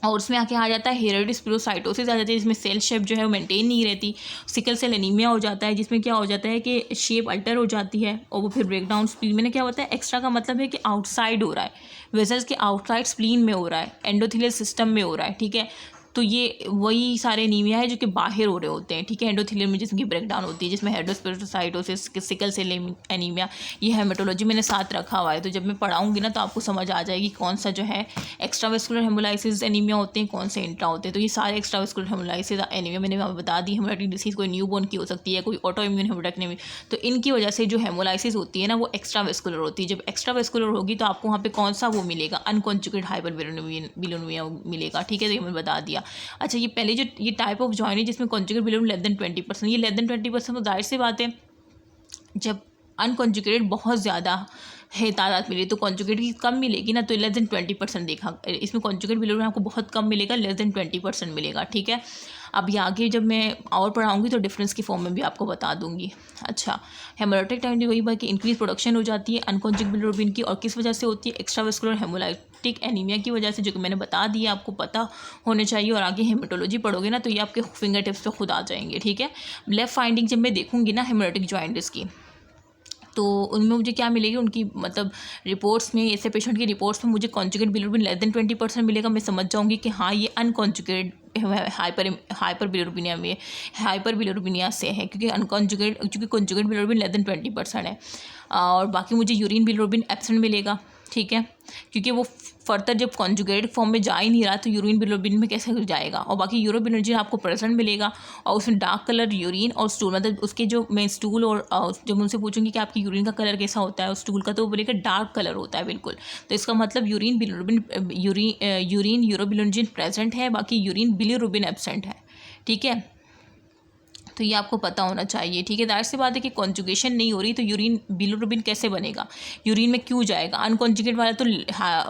और उसमें आके आ जाता है हेरेडिस्पिरोसाइटोसिस आ जाती है, जिसमें सेल शेप जो है वो मेंटेन नहीं रहती। सिकल सेल एनीमिया हो जाता है, जिसमें क्या हो जाता है कि शेप अल्टर हो जाती है, और वो फिर ब्रेकडाउन स्प्लीन में क्या होता है, एक्स्ट्रा का मतलब है कि आउटसाइड हो रहा है, वेसल्स के आउटसाइड स्प्लीन में हो रहा है, एंडोथेलियल सिस्टम में हो रहा है। ठीक है, तो ये वही सारे एनीमिया है जो कि बाहर हो रहे होते हैं, ठीक है। एंडोथेलियम में जिसकी ब्रेकडाउन होती है, जिसमें हेड्रोस्पेरोसाइटोसिस, सिकल सेल एनीमिया, ये हेमेटोलॉजी मैंने साथ रखा हुआ है। तो जब मैं पढ़ाऊँगी ना तो आपको समझ आ जाएगी कौन सा जो है एक्स्ट्रावेस्कुलर हेमोलाइसिस एनीमिया होते हैं, कौन से इंट्रा होते हैं। तो ये सारे एक्स्ट्रावेस्कुलर हेमोलाइसिस एनीमिया मैंने वहाँ बता दी। हेमोरेटिक डिसीज़ कोई न्यूबॉर्न की हो सकती है, कोई ऑटो इम्यून हेमोरेटिक एनीमिया, तो इनकी वजह से जो हेमोलाइसिस होती है ना वो एक्स्ट्रावेस्कुलर होती है। जब एक्स्ट्रावेस्कुलर होगी तो आपको वहाँ पे कौन सा वो मिलेगा, अनकॉन्जुगेट हाइपरबिलिरुबिनिया मिलेगा, ठीक है। तो ये मैंने बता दिया। अच्छा, ये पहले जो ये टाइप ऑफ जॉइन है जिसमें कॉन्जुगेट बिलिरुबिन लेस देन 20%, ये लेस देन 20%, तो जाहिर सी बात है जब अनकॉन्जुगेटेड बहुत ज़्यादा है तादाद मिली तो कॉन्जुगेट की कम मिलेगी ना, तो लेस देन 20% देखा। इसमें कॉन्जुगेट बिलिरुबिन आपको बहुत कम मिलेगा, लेस देन 20% मिलेगा, ठीक है। अब ये आगे जब मैं और पढ़ाऊँगी तो डिफरेंस की फॉर्म में भी आपको बता दूंगी। अच्छा, हेमोरेटिक टाइम वही बात कि इंक्रीज प्रोडक्शन हो जाती है अनकॉन्जुगेट बिलिरुबिन की, और किस वजह से होती है, एक्स्ट्रावेस्कुलर हेमोलाइटिक एनीमिया की वजह से, जो कि मैंने बता दिया, आपको पता होने चाहिए। और आगे हेमेटोलॉजी पढ़ोगे ना तो ये आपके फिंगर टिप्स पे खुद आ जाएंगे, ठीक है। लेफ्ट फाइंडिंग जब मैं देखूँगी ना हेमोरेटिक जॉइंटिस की, तो उनमें मुझे क्या मिलेगी, उनकी मतलब रिपोर्ट्स में, ऐसे पेशेंट की रिपोर्ट्स में मुझे कॉन्जुगेट बिलिरुबिन लेस देन 20% मिलेगा। मैं समझ जाऊंगी कि हाँ ये अनकॉन्जुगेट हाइपर बिलिरुबिनिया से है, क्योंकि अनकॉन्जुगेट, क्योंकि कॉन्जुगेट बिलिरुबिन लेस देन 20% है। और बाकी मुझे यूरिन बिलिरुबिन एब्सेंट मिलेगा, ठीक है, क्योंकि वो फर्दर जब कॉन्जुगेट फॉर्म में जा ही नहीं रहा तो यूरिन बिलिरुबिन में कैसे जाएगा। और बाकी यूरोबिलिरुबिन आपको प्रेजेंट मिलेगा, और उसमें डार्क कलर यूरिन और स्टूल, मतलब उसके जो मैं स्टूल और जब उनसे पूछूंगी कि आपकी यूरिन का कलर कैसा होता है और स्टूल का, तो वो बोलेगा डार्क कलर होता है बिल्कुल। तो इसका मतलब यूरिन बिलिरुबिन यूरिन यूरोबिलिरुबिन प्रेजेंट है, बाकी यूरिन बिलिरुबिन एब्सेंट है, ठीक है। तो ये आपको पता होना चाहिए, ठीक है। जाहिर सी बात है कि कॉन्जुगेशन नहीं हो रही तो यूरिन बिलिरुबिन कैसे बनेगा, यूरिन में क्यों जाएगा। अनकॉन्जुगेट वाला तो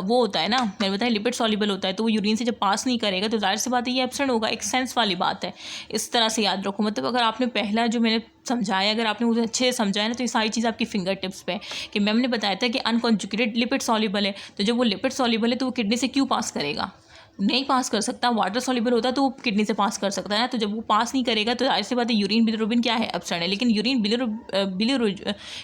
वो होता है ना, मैंने बताया लिपिड सॉल्युबल होता है, तो वो यूरिन से जब पास नहीं करेगा तो जाहिर सी बात है ये एब्सेंट होगा। एक सेंस वाली बात है, इस तरह से याद रखो। मतलब अगर आपने पहला जो मैंने समझाया, अगर आपने उसे अच्छे से समझाया ना, तो ये सारी चीज़ आपकी फिंगर टिप्स पे है। कि मैम ने बताया था कि अनकॉन्जुगेटेड लिपिड सॉल्युबल है, तो जब वो लिपिड सॉल्युबल है तो वो किडनी से क्यों पास करेगा, नहीं पास कर सकता। वाटर सॉल्युबल होता तो वो किडनी से पास कर सकता है ना, तो जब वो पास नहीं करेगा तो जाहिर सी बात है यूरिन बिलिरुबिन क्या है, एब्सेंट है। लेकिन यूरिन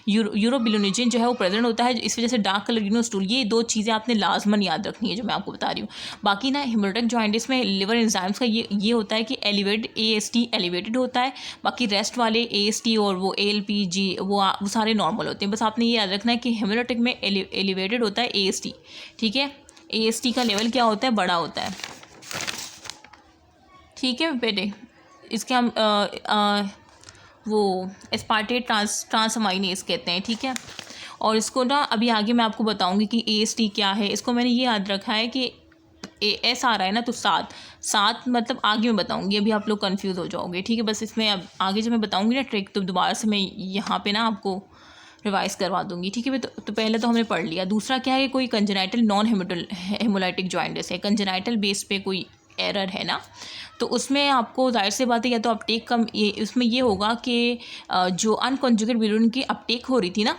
यूरोबिलिरुबिन जो है वो प्रेजेंट होता है, इस वजह से डार्क कलर यूरिन स्टूल। ये दो चीज़ें आपने लाजमन याद रखनी है जो मैं आपको बता रही हूँ। बाकी ना हेमोरेटिक जॉइंटिस में लिवर एंजाइम्स का ये होता है कि AST एलिवेटेड होता है, बाकी रेस्ट वाले AST और वो ALPG वो सारे नॉर्मल होते हैं। बस आपने ये याद रखना है कि हेमोरेटिक में एलिवेटेड होता है AST, ठीक है। AST का लेवल क्या होता है, बड़ा होता है, ठीक है बेटे। इसके हम वो एस्पार्टेट ट्रांसअमाइनेज कहते हैं, ठीक है। और इसको ना अभी आगे मैं आपको बताऊंगी कि AST क्या है। इसको मैंने ये याद रखा है कि S आ रहा है ना, तो 7 मतलब आगे मैं बताऊंगी, अभी आप लोग कंफ्यूज हो जाओगे, ठीक है। बस इसमें अब आगे जब मैं बताऊंगी ना ट्रिक, तो दोबारा से मैं यहाँ पे ना आपको रिवाइज करवा दूंगी, ठीक है। तो पहले तो हमने पढ़ लिया। दूसरा क्या है, कोई कंजेनाइटल नॉन हेमोलाइटिक जॉइंटिस है, कंजेनाइटल बेस पे कोई एरर है ना, तो उसमें आपको जाहिर सी बात है या तो अपटेक कम, ये उसमें ये होगा कि जो अनकॉन्जुगेट बिलिरुबिन की अपटेक हो रही थी ना,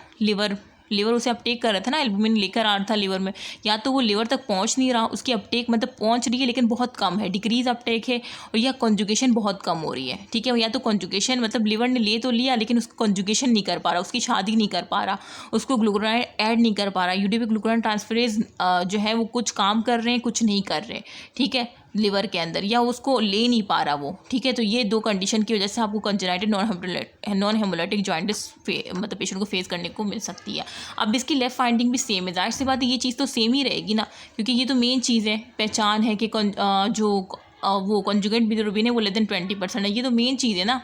लिवर उसे अपटेक कर रहा था ना, एल्बुमिन लेकर आ रहा था लिवर में, या तो वो लिवर तक पहुंच नहीं रहा, उसकी अपटेक मतलब पहुंच रही है लेकिन बहुत कम है, डिक्रीज अपटेक है, और या कॉन्जुगेशन बहुत कम हो रही है, ठीक है। या तो कॉन्जुगेशन मतलब लिवर ने ले तो लिया लेकिन उसको कॉन्जुगेशन नहीं कर पा रहा, उसकी शादी नहीं कर पा रहा, उसको ग्लूकोराइड ऐड नहीं कर पा रहा, UDP ग्लूकोराइड ट्रांसफरेज जो है वो कुछ काम कर रहे हैं, कुछ नहीं कर रहे, ठीक है, लिवर के अंदर, या उसको ले नहीं पा रहा वो, ठीक है। तो ये दो कंडीशन की वजह से आपको कंजेनाइटल नॉन हेमोलाइटिक जॉइंटिस मतलब पेशेंट को फेस करने को मिल सकती है। अब इसकी लेफ्ट फाइंडिंग भी सेम है, जाहिर सी बात है ये चीज़ तो सेम ही रहेगी ना, क्योंकि ये तो मेन चीज़ है, पहचान है कि जो वो कॉन्जुगेट बिलिरुबिन है वो लेस देन 20% है, ये तो मेन चीज़ है ना।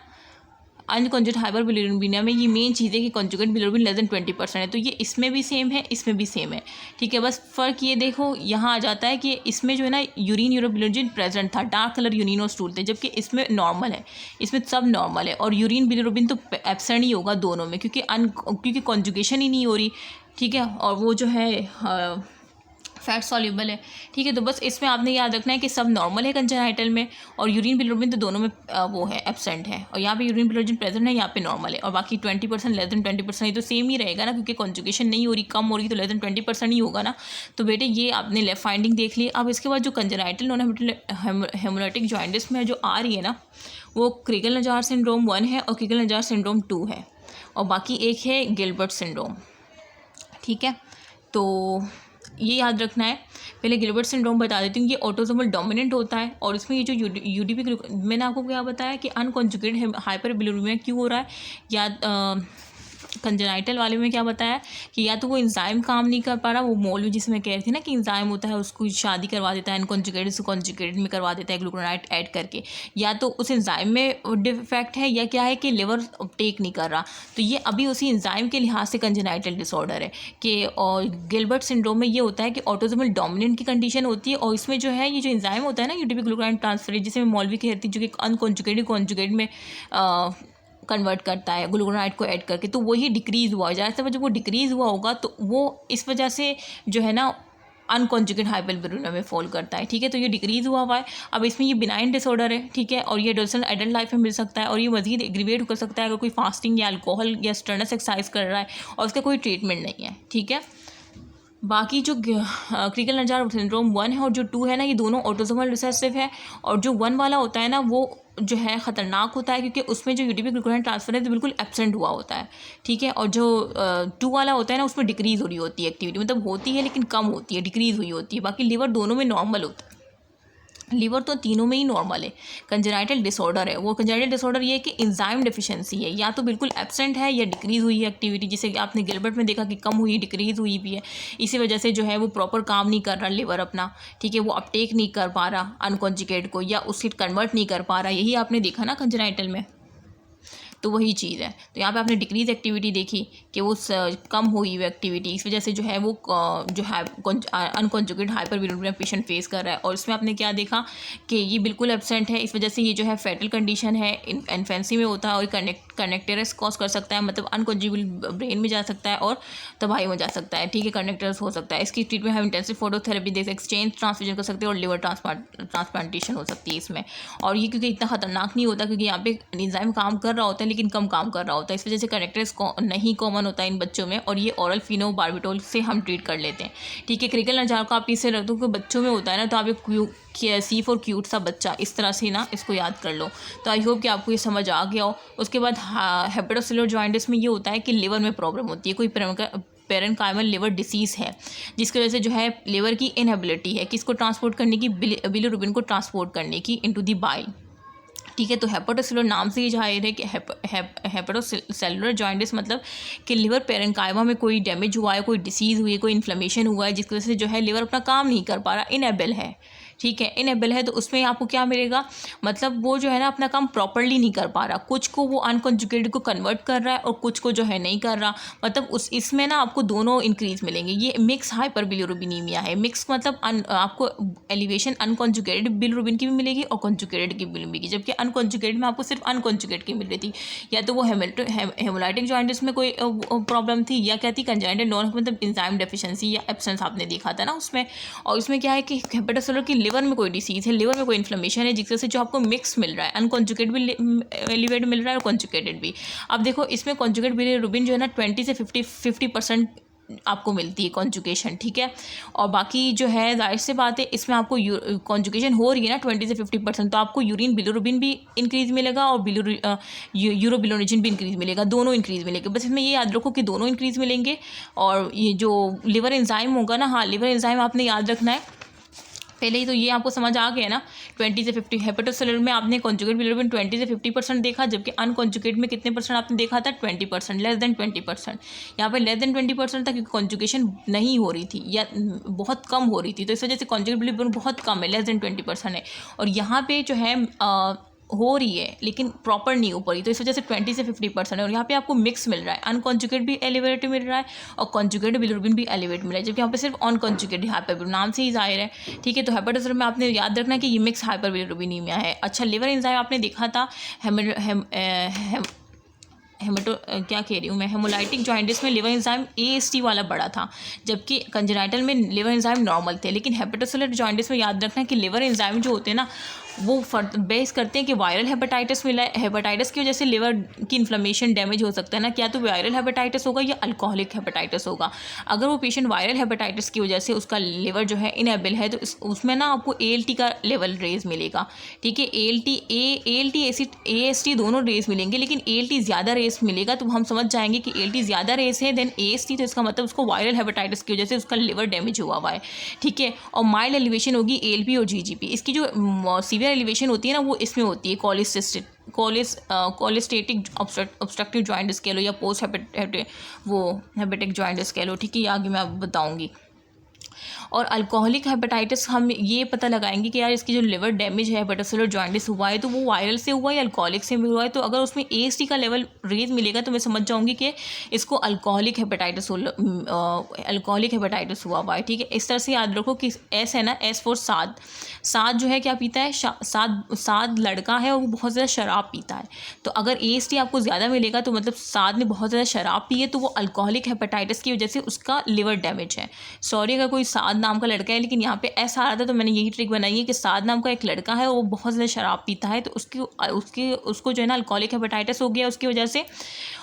अनकॉन्जुगेट हाइपरबिलिरुबिनिया में ये मेन चीज़ है कि कॉन्जुगेट बिलिरुबिन लेस देन 20% है, तो ये इसमें भी सेम है, इसमें भी सेम है, ठीक है। बस फ़र्क ये देखो यहाँ आ जाता है कि इसमें जो है ना यूरिन यूरोबिलिरुबिन प्रेजेंट था, डार्क कलर यूरिन और स्टूल थे, जबकि इसमें नॉर्मल है, इसमें सब नॉर्मल है। और यूरिन बिलिरुबिन तो एब्सेंट ही होगा दोनों में, क्योंकि कॉन्जुगेशन ही नहीं हो रही, ठीक है। और वो जो है फैट सॉल्युबल है, ठीक है। तो बस इसमें आपने याद रखना है कि सब नॉर्मल है कंजेनाइटल में, और यूरिन बिलिरुबिन तो दोनों में वो है एब्सेंट है, और यहाँ पे यूरिन बिलिरुबिन प्रेजेंट है, यहाँ पे नॉर्मल है, और बाकी 20% लेस देन 20% ये तो सेम ही रहेगा ना, क्योंकि कॉन्जुगेशन नहीं हो रही, कम हो रही, तो लेस देन 20% ही होगा ना। तो बेटे ये आपने लेफ्ट फाइंडिंग देख ली। अब इसके बाद जो कंजेनाइटल नॉन हेमोलाइटिक जॉइंटिस में जो आ रही है ना, वो क्रिगल नजार सिंड्रोम 1 है और क्रिगल नजार सिंड्रोम 2 है, और बाकी एक है गिलबर्ट सिंड्रोम, ठीक है। तो ये याद रखना है। पहले गिलबर्ट सिंड्रोम बता देती हूँ, ये ऑटोसोमल डोमिनेंट होता है और इसमें ये जो यूडीपी मैंने आपको क्या बताया कि अनकॉन्जुगेटेड हाइपरबिलिरुबिnemia क्यों हो रहा है, या कंजेनाइटल वाले में क्या बताया कि या तो वो इंजाइम काम नहीं कर पा रहा, वो मोल में जिसमें कह रही थी ना कि इंजाइम होता है उसको शादी करवा देता है अनकॉन्जुगेटेड से कॉन्जुगेटेड में करवा देता है ग्लूकोनाइट ऐड करके, या तो उस इंजाइम में डिफेक्ट है या क्या है कि लिवर टेक नहीं कर रहा। तो ये अभी उसी इंजाइम के लिहाज से कंजेनाइटल डिसऑर्डर है कि, और गिलबर्ट सिंड्रोम में ये होता है कि ऑटोसोमल डोमिनेंट की कंडीशन होती है और इसमें जो है ये जो इंजाइम होता है ना यूटीपी ग्लूकोनाइड ट्रांसफरेज, जिसमें मौलवी कहती है जो कि अनकॉन्जुगेटेड कॉन्जुगेट में कन्वर्ट करता है ग्लूकोनाइड को ऐड करके, तो वही डिक्रीज़ हुआ है। ज़्यादातर जब वो डिक्रीज़ हुआ होगा तो वो इस वजह से जो है ना अनकॉन्जुगेट हाइपरबिलिरुबिnemia में फॉल करता है। ठीक है, तो ये डिक्रीज़ हुआ है। अब इसमें ये बिनाइन डिसऑर्डर है, ठीक है, और ये एडल्ट लाइफ में मिल सकता है और ये मजीद एग्रीवेट कर सकता है अगर कोई फास्टिंग या अल्कोहल या स्ट्रेनस एक्सरसाइज कर रहा है और उसका कोई ट्रीटमेंट नहीं है। ठीक है, बाकी जो क्रिकल नजार सिंड्रोम 1 है और जो 2 है ना, ये दोनों ऑटोसोमल रिसेसिव है और जो 1 वाला होता है ना वो जो है ख़तरनाक होता है क्योंकि उसमें जो यूटीपी ग्लूकोनाइड ट्रांसफर है तो बिल्कुल एब्सेंट हुआ होता है। ठीक है, और जो 2 वाला होता है ना उसमें डिक्रीज़ हो रही होती है एक्टिविटी, मतलब होती है लेकिन कम होती है, डिक्रीज़ हुई होती है। बाकी लिवर दोनों में नॉर्मल होता है, लीवर तो तीनों में ही नॉर्मल है। कंजेनाइटल डिसऑर्डर है, वो कंजेनाइटल डिसऑर्डर ये है कि एंजाइम डेफिशिएंसी है, या तो बिल्कुल एब्सेंट है या डिक्रीज़ हुई है एक्टिविटी, जिसे आपने गिलबर्ट में देखा कि कम हुई, डिक्रीज़ हुई भी है। इसी वजह से जो है वो प्रॉपर काम नहीं कर रहा लिवर अपना, ठीक है, वो अपटेक नहीं कर पा रहा अनकॉन्जुगेट को या उससे कन्वर्ट नहीं कर पा रहा। यही आपने देखा ना कंजेनाइटल में, तो वही चीज़ है। तो यहाँ पे आपने डिक्रीज एक्टिविटी देखी कि वो कम हुई हुई एक्टिविटी, इस वजह से जो है वो जो है अनकॉन्जुगेट हाइपरबिलिरुबिnemia पेशेंट फेस कर रहा है। और इसमें आपने क्या देखा कि ये बिल्कुल एब्सेंट है, इस वजह से ये जो है फेटल कंडीशन है, इन्फेंसी में होता है और कनेक्टरस कॉज कर सकता है, मतलब अनकॉन्जुगेबल ब्रेन में जा सकता है और तबाही में जा सकता है। ठीक है, कनेक्टरस हो सकता है। इसकी ट्रीटमेंट हम इंटेंसिव फोटोथेरेपी दे सकते, एक्सचेंज ट्रांसफ्यूजन कर सकते हैं और लिवर ट्रांसप्लांटेशन हो सकती है इसमें। और ये क्योंकि इतना खतरनाक नहीं होता क्योंकि यहाँ पे एंजाइम काम कर रहा होता है लेकिन कम काम कर रहा होता है, इस वजह से कनेक्टर्स नहीं कॉमन होता है इन बच्चों में और ये ओरल फिनोबार्बिटोल से हम ट्रीट कर लेते हैं। ठीक है, क्रिकल नजार को आप इससे रख दो कि बच्चों में होता है ना, तो आप एक सी फॉर क्यूट सा बच्चा इस तरह से ना इसको याद कर लो। तो आई होप कि आपको ये समझ आ गया हो। उसके बाद हेपेटोसेलुलर जॉइंटिस में ये होता है कि लिवर में प्रॉब्लम होती है, कोई पेरेन्काइमल लिवर डिसीज़ है जिसकी वजह से जो है लिवर की इनएबिलिटी है किसको ट्रांसपोर्ट करने की, बिलिरुबिन को ट्रांसपोर्ट करने की इनटू द बाइल। ठीक है, तो हेपेटोसेलुलर नाम से ही जाहिर है कि हेपेटोसेलुलर जॉइंटिस मतलब कि लिवर पेरेन्काइमा में कोई डैमेज हुआ है, कोई डिसीज़ हुई है, कोई इन्फ्लेमेशन हुआ है जिसकी वजह से जो है लिवर अपना काम नहीं कर पा रहा, इनेबल है। ठीक है, इनेबल है, तो उसमें आपको क्या मिलेगा, मतलब वो जो है ना अपना काम प्रॉपरली नहीं कर पा रहा, कुछ को वो अनकॉन्जुगेटेड को कन्वर्ट कर रहा है और कुछ को जो है नहीं कर रहा, मतलब इसमें ना आपको दोनों इंक्रीज मिलेंगे। ये मिक्स हाइपरबिलिरुबिनीमिया है। मिक्स मतलब आपको एलिवेशन अनकॉन्जुगेटेड बिलिरुबिन की भी मिलेगी और कॉन्जुगेटेड की भी मिलेगी, जबकि अनकॉन्जुगेटेड में आपको सिर्फ अनकॉन्जुगेट की मिल रही थी। या तो वो हेमोलाइटिक जॉइंटिस में कोई प्रॉब्लम थी या क्या थी कंजेनिटल नॉन मतलब एंजाइम डेफिशिएंसी या एब्सेंस आपने देखा था ना उसमें। और इसमें क्या है कि हेपेटोसेलुलर की लिवर में कोई डिसीज़ है, लिवर में कोई इन्फ्लेमेशन है जिससे जो आपको मिक्स मिल रहा है, अनकॉन्जुगेट भी एलिवेट मिल रहा है और कॉन्जुगेटेड भी। अब देखो इसमें कॉन्जुगेट बिलिरुबिन जो है ना 20 से 50% आपको मिलती है कॉन्जुगेशन। ठीक है, और बाकी जो है जाहिर सी बात है इसमें आपको कॉन्जुगेशन हो रही है ना 20 से 50%, तो आपको यूरिन बिलिरुबिन भी इंक्रीज़ मिलेगा और यूरोबिलोनिजिन भी इंक्रीज़ मिलेगा, दोनों इंक्रीज़ मिलेंगे। बस इसमें ये याद रखो कि दोनों इंक्रीज़ मिलेंगे। और ये जो लिवर एंजाइम होगा ना, हाँ लिवर एंजाइम आपने याद रखना है पहले ही, तो ये आपको समझ आ गया ना 20 से 50। हेपेटोसेलुलर में आपने कॉन्जुगेट बिलिरुबिन 20 से 50% देखा, जबकि अनकॉन्जुगेट में कितने परसेंट आपने देखा था 20%, लेस देन 20%। यहाँ पे लेस देन 20% था क्योंकि कॉन्जुगेशन नहीं हो रही थी या बहुत कम हो रही थी, तो इस वजह से कॉन्जुगेट बिलिरुबिन बहुत कम है, लेस देन 20% है। और यहाँ पे जो है हो रही है लेकिन प्रॉपर नहीं हो पा रही, तो इस वजह से 20 से 50% है। और यहाँ पे आपको मिक्स मिल रहा है, अनकॉन्जुगेट भी एलिवेट मिल रहा है और कॉन्जुगेट बिलिरुबिन भी एलिवेट मिल रहा है, जबकि यहाँ पे सिर्फ अनकॉन्जुगेट हाइपरबिलिरुबिन नाम से ही जाहिर है। ठीक है, तो हेपेटोसेलुलर में आपने याद रखना है कि ये मिक्स हाइपरबिलिरुबिनीमिया है। अच्छा, लिवर एंजाइम आपने देखा था क्या कह रही हूँ मैं, हेमोलाइटिक जॉइंटिस में लिवर एंजाइम AST वाला बड़ा था, जबकि कंजेनाइटल में लिवर एंजाइम नॉर्मल थे। लेकिन हेपेटोसेलुलर जॉइंटिस में याद रखना है कि लिवर एंजाइम जो होते हैं ना वो बेस करते हैं कि वायरल हेपेटाइटिस मिला है, हेपेटाइटिस की वजह से लिवर की इन्फ्लेमेशन डैमेज हो सकता है ना, क्या तो वायरल हेपेटाइटिस होगा या अल्कोहलिक हेपेटाइटिस होगा। अगर वो पेशेंट वायरल हेपेटाइटिस की वजह से उसका लिवर जो है इनेबल है, तो उसमें ना आपको ALT का लेवल रेज मिलेगा, ठीक है। ALT AST दोनों रेज मिलेंगे, लेकिन ALT ज़्यादा रेज मिलेगा, तो हम समझ जाएंगे कि ALT ज़्यादा रेज है देन AST, तो इसका मतलब उसको वायरल हेपेटाइटिस की वजह से उसका लिवर डैमेज हुआ है, ठीक है। और माइल्ड एलिवेशन होगी ALP और GGP। इसकी जो सीवियर एलिवेशन होती है ना, वो इसमें होती है कोलिस्टेटिक ऑब्स्ट्रक्टिव जॉइंट कह लो या पोस्ट हेपेटिक जॉइंट कह लो, ठीक है। ये आगे मैं आपको बताऊंगी। और अल्कोहलिक हेपेटाइटिस हम ये पता लगाएंगे कि यार इसकी जो लिवर डैमेज है, हेपेटोसेलुलर जॉइंटिस हुआ है, तो वो वायरल से हुआ है या अल्कोहलिक से हुआ है। तो अगर उसमें AST का लेवल रेज मिलेगा तो मैं समझ जाऊंगी कि इसको अल्कोहलिक हेपेटाइटिस हुआ है, ठीक है। इस तरह से याद रखो कि S है ना, S फॉर साद। साद जो है क्या पीता है, साद लड़का है और वो बहुत ज़्यादा शराब पीता है। तो अगर AST आपको ज़्यादा मिलेगा तो मतलब साद ने बहुत ज़्यादा शराब पी है, तो वो अल्कोहलिक हेपेटाइटिस की वजह से उसका लिवर डैमेज है। सॉरी अगर कोई साद नाम का लड़का है, लेकिन यहाँ पे S आ रहा था तो मैंने यही ट्रिक बनाई है कि साद नाम का एक लड़का है, वो बहुत ज़्यादा शराब पीता है, तो उसको जो है ना अल्कोहलिक हेपेटाइटिस हो गया उसकी वजह से,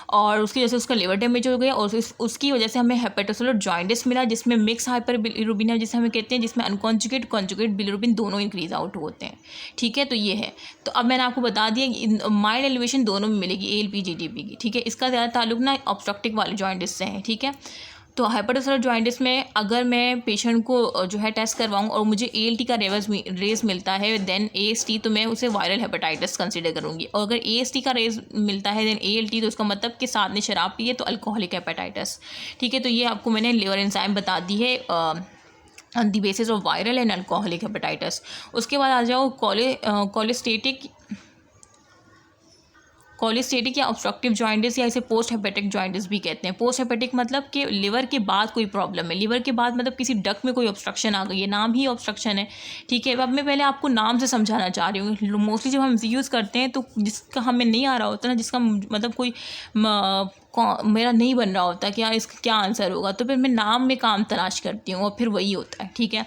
और उसकी वजह से उसका लिवर डैमेज हो गया, और उसकी वजह से हमें हेपेटोसेलुलर जॉइंटिस मिला, जिसमें मिक्स हाइपर बिलिरुबिन जिसे हमें कहते हैं, जिसमें अनकॉन्जुगेट कॉन्जुगेट बिलिरुबिन दोनों इंक्रीज आउट होते हैं, ठीक है। तो ये है। तो अब मैंने आपको बता दिया माइल्ड एलिवेशन दोनों में मिलेगी ALP GGP की, ठीक है। इसका ज़्यादा ताल्लुक ना ऑब्स्ट्रक्टिव वाले जॉइंटिस से है, ठीक है। तो हेपेटोसेलुलर जॉइंटिस में अगर मैं पेशेंट को जो है टेस्ट करवाऊँ और मुझे ALT का रेज मिलता है देन AST, तो मैं उसे वायरल हेपेटाइटिस कंसीडर करूँगी। और अगर AST का रेज मिलता है देन ALT, तो उसका मतलब कि साथ ने शराब पी है, तो अल्कोहलिक हेपेटाइटिस, ठीक है। तो ये आपको मैंने लिवर एंजाइम बता दी है on the basis of viral and alcoholic hepatitis. उसके बाद आ जाओ कोलिस्टेटिक या ऑब्स्ट्रक्टिव जॉइंटिस, या इसे पोस्ट हेपेटिक जॉइंटिस भी कहते हैं। पोस्ट हेपेटिक मतलब कि लिवर के बाद कोई प्रॉब्लम है, लिवर के बाद मतलब किसी डक्ट में कोई ऑब्स्ट्रक्शन आ गई है, नाम ही ऑब्स्ट्रक्शन है, ठीक है। अब मैं पहले आपको नाम से समझाना चाह रही हूँ। मोस्टली जब हम यूज़ करते हैं तो जिसका हमें नहीं आ रहा होता ना, जिसका मतलब कोई मेरा नहीं बन रहा होता कि यार इसका क्या आंसर होगा, तो फिर मैं नाम में काम तलाश करती हूँ और फिर वही होता है, ठीक है।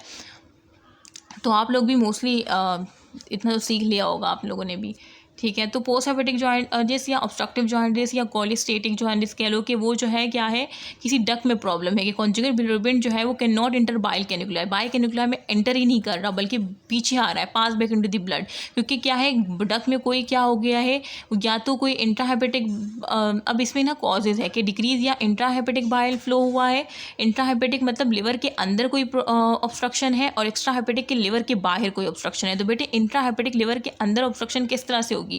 तो आप लोग भी मोस्टली इतना तो सीख लिया होगा आप लोगों ने भी, ठीक है। तो पोस्ट हेपेटिक जॉइंटिस या ऑब्स्ट्रक्टिव जॉइंटिस या कोलिस्टेटिक जॉइंटिस कह लो कि वो जो है क्या है, किसी डक्ट में प्रॉब्लम है कि कॉन्जुगेट बिलिरुबिन जो है वो can not enter bile canaliculi में एंटर ही नहीं कर रहा, बल्कि पीछे आ रहा है, पास बैक इनटू द ब्लड। क्योंकि क्या है, डक्ट में कोई क्या हो गया है, या तो कोई इंट्राहेपेटिक, अब इसमें ना कॉजेज है कि डिक्रीज या इंट्राहेपेटिक बाइल फ्लो हुआ है। इंट्राहेपेटिक मतलब लिवर के अंदर कोई ऑब्स्ट्रक्शन है, और एक्स्ट्राहेपेटिक के लिवर के बाहर कोई ऑब्स्ट्रक्शन है। तो बेटे इंट्राहेपेटिक लिवर के अंदर ऑब्स्ट्रक्शन किस तरह से होगी,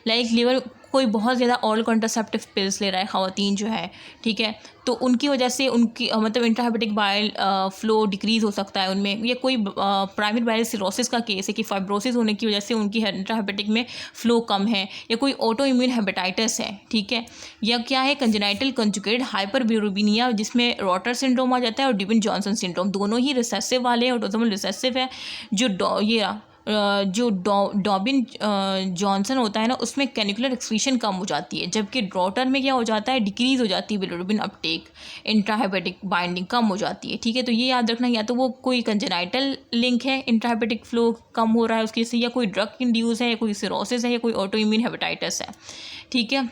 लाइक लिवर कोई बहुत ज़्यादा ऑरल कॉन्ट्रासेप्टिव पिल्स ले रहा है ख़वातीन जो है, ठीक है। तो उनकी वजह से उनकी मतलब इंट्राहेपेटिक बाइल फ्लो डिक्रीज़ हो सकता है उनमें। या कोई प्राइमरी बाइल सिरोसिस का केस है कि फाइब्रोसिस होने की वजह से उनकी इंट्राहेपेटिक में फ़्लो कम है, या कोई ऑटो इम्यून हेपेटाइटिस है, ठीक है। या क्या है, कंजेनाइटल कंजुगेट हाइपर बिलिरुबिनिया, जिसमें रॉटर सिंड्रोम आ जाता है, और डिविन जॉनसन सिंड्रोम, दोनों ही रिसेसिव वाले हैं, ऑटोसोमल रिसेसिव है। जो डॉबिन जॉनसन होता है ना, उसमें कैनिकुलर एक्सक्रीशन कम हो जाती है, जबकि ड्रॉटर में क्या हो जाता है, डिक्रीज़ हो जाती है बिलिरुबिन अपटेक, इंट्राहेपेटिक बाइंडिंग कम हो जाती है, ठीक है। तो ये याद रखना, या तो वो कोई कंजेनाइटल लिंक है, इंट्राहेपेटिक फ्लो कम हो रहा है उसकी, या कोई ड्रग इंड्यूस है, या कोई सिरोसिस है, या कोई ऑटो इम्यून हेपेटाइटिस है, ठीक है।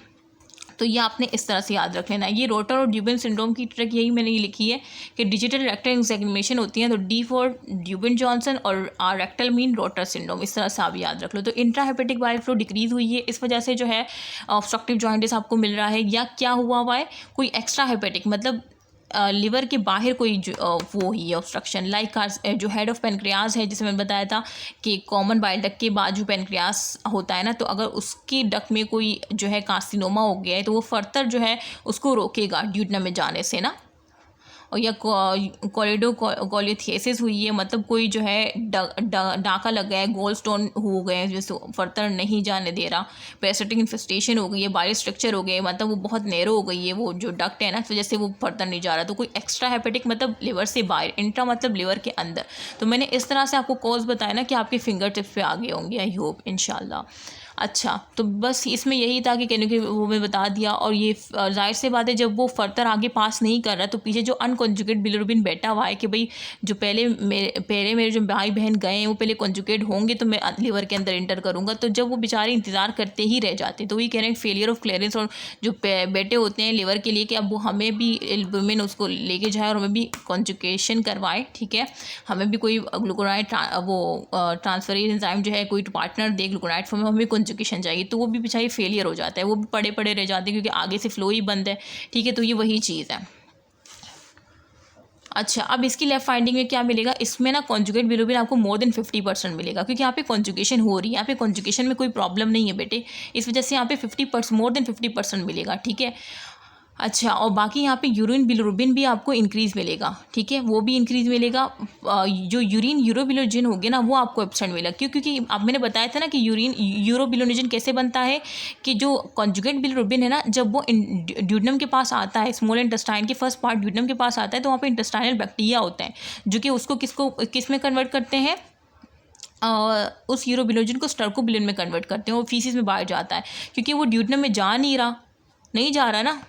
तो ये आपने इस तरह से याद रख लेना है। ये रोटर और ड्यूबिन सिंड्रोम की ट्रिक यही मैंने ये लिखी है कि डिजिटल रेक्टल एग्जामिनेशन होती है, तो D फॉर ड्यूबिन जॉनसन और R rectal mean rotor syndrome, इस तरह से आप याद रख लो। तो इंट्राहेपेटिक बाइल फ्लो डिक्रीज हुई है, इस वजह से जो है ऑब्स्ट्रक्टिव जॉइंटिस आपको मिल रहा है। या क्या हुआ है, कोई एक्स्ट्रा हेपेटिक मतलब लिवर के बाहर कोई वो ही ऑब्स्ट्रक्शन, लाइक जो हेड ऑफ पेनक्रियाज है, जिसे मैंने बताया था कि कॉमन बाइल डक्ट के बाद जो पेनक्रियाज होता है ना, तो अगर उसकी डक्ट में कोई जो है कार्सिनोमा हो गया है, तो वो फर्दर जो है उसको रोकेगा ड्यूडनम में जाने से ना। और या कोलिडोकोलियोथियासिस हुई है, मतलब कोई जो है डाका लग गया है, गोल स्टोन हो गए हैं, जैसे फर्दर नहीं जाने दे रहा, पैरासिटिक इन्फेस्टेशन हो गई है, बाइल स्ट्रक्चर हो गए, मतलब वो बहुत नैरो हो गई है वो जो डक्ट है ना, तो जैसे वो फर्दर नहीं जा रहा। तो कोई एक्स्ट्रा हेपेटिक मतलब लिवर से बाहर, इंट्रा मतलब लिवर के अंदर। तो मैंने इस तरह से आपको कॉज बताया ना कि आपके फिंगर टिप्स पे आ गए होंगे, आई होप इंशाल्लाह। अच्छा, तो बस इसमें यही था कि कहने के वो मैं बता दिया। और ये जाहिर सी बात है, जब वो फर्दर आगे पास नहीं कर रहा तो पीछे जो अनकॉन्जुगेट बिलिरुबिन बैठा हुआ है कि भाई जो पहले मेरे जो भाई बहन गए हैं वो पहले कॉन्जुगेट होंगे तो मैं लीवर के अंदर इंटर करूँगा। तो जब वो बेचारे इंतज़ार करते ही रह जाते हैं तो वही कह रहे हैं फेलियर ऑफ क्लियरेंस। और जो बैठे होते हैं लीवर के लिए कि अब वो हमें भी एल्बुमिन उसको लेके जाए और हमें भी कॉन्जुगेशन करवाए, ठीक है, हमें भी कोई ग्लूकोनाइड वो ट्रांसफरेज एंजाइम जो है कोई पार्टनर दे ग्लूकोनाइड फॉर्म में, हमें कॉन्जुगेशन चाहिए, तो वो भी बेचारे फेलियर हो जाता है, वो भी पड़े पड़े रह जाते हैं क्योंकि आगे से फ्लो ही बंद है, ठीक है। तो ये वही चीज़ है। अच्छा, अब इसकी लेफ्ट फाइंडिंग में क्या मिलेगा, इसमें ना कॉन्जुगेट बिलिरुबिन आपको मोर देन 50% मिलेगा क्योंकि यहाँ पे कॉन्जुगेशन हो रही है, यहाँ पे कॉन्जुगेशन में कोई प्रॉब्लम नहीं है बेटे, इस वजह से यहाँ पे 50% मोर देन 50% मिलेगा, ठीक है। अच्छा, और बाकी यहाँ पे यूरिन बिलिरुबिन भी आपको इंक्रीज़ मिलेगा, ठीक है, वो भी इंक्रीज़ मिलेगा। जो यूरिन यूरोबिलिनोजन हो गया ना वो आपको एब्सेंट मिलेगा, क्योंकि अब मैंने बताया था ना कि यूरिन यूरोबिलिनोजन कैसे बनता है कि जो कॉन्जुगेट बिलिरुबिन है ना, जब वो ड्यूडनम के पास आता है, स्मॉल इंटेस्टाइन के फर्स्ट पार्ट ड्यूडनम के पास आता है, तो वहाँ पे इंटेस्टाइनल बैक्टीरिया होते हैं जो कि उसको किस में कन्वर्ट करते हैं, उस यूरोबिलिनोजन को स्टर्कोबिलिन में कन्वर्ट करते हैं, वो फीसिस में बाहर जाता है क्योंकि वो ड्यूडनम में नहीं जा रहा ना,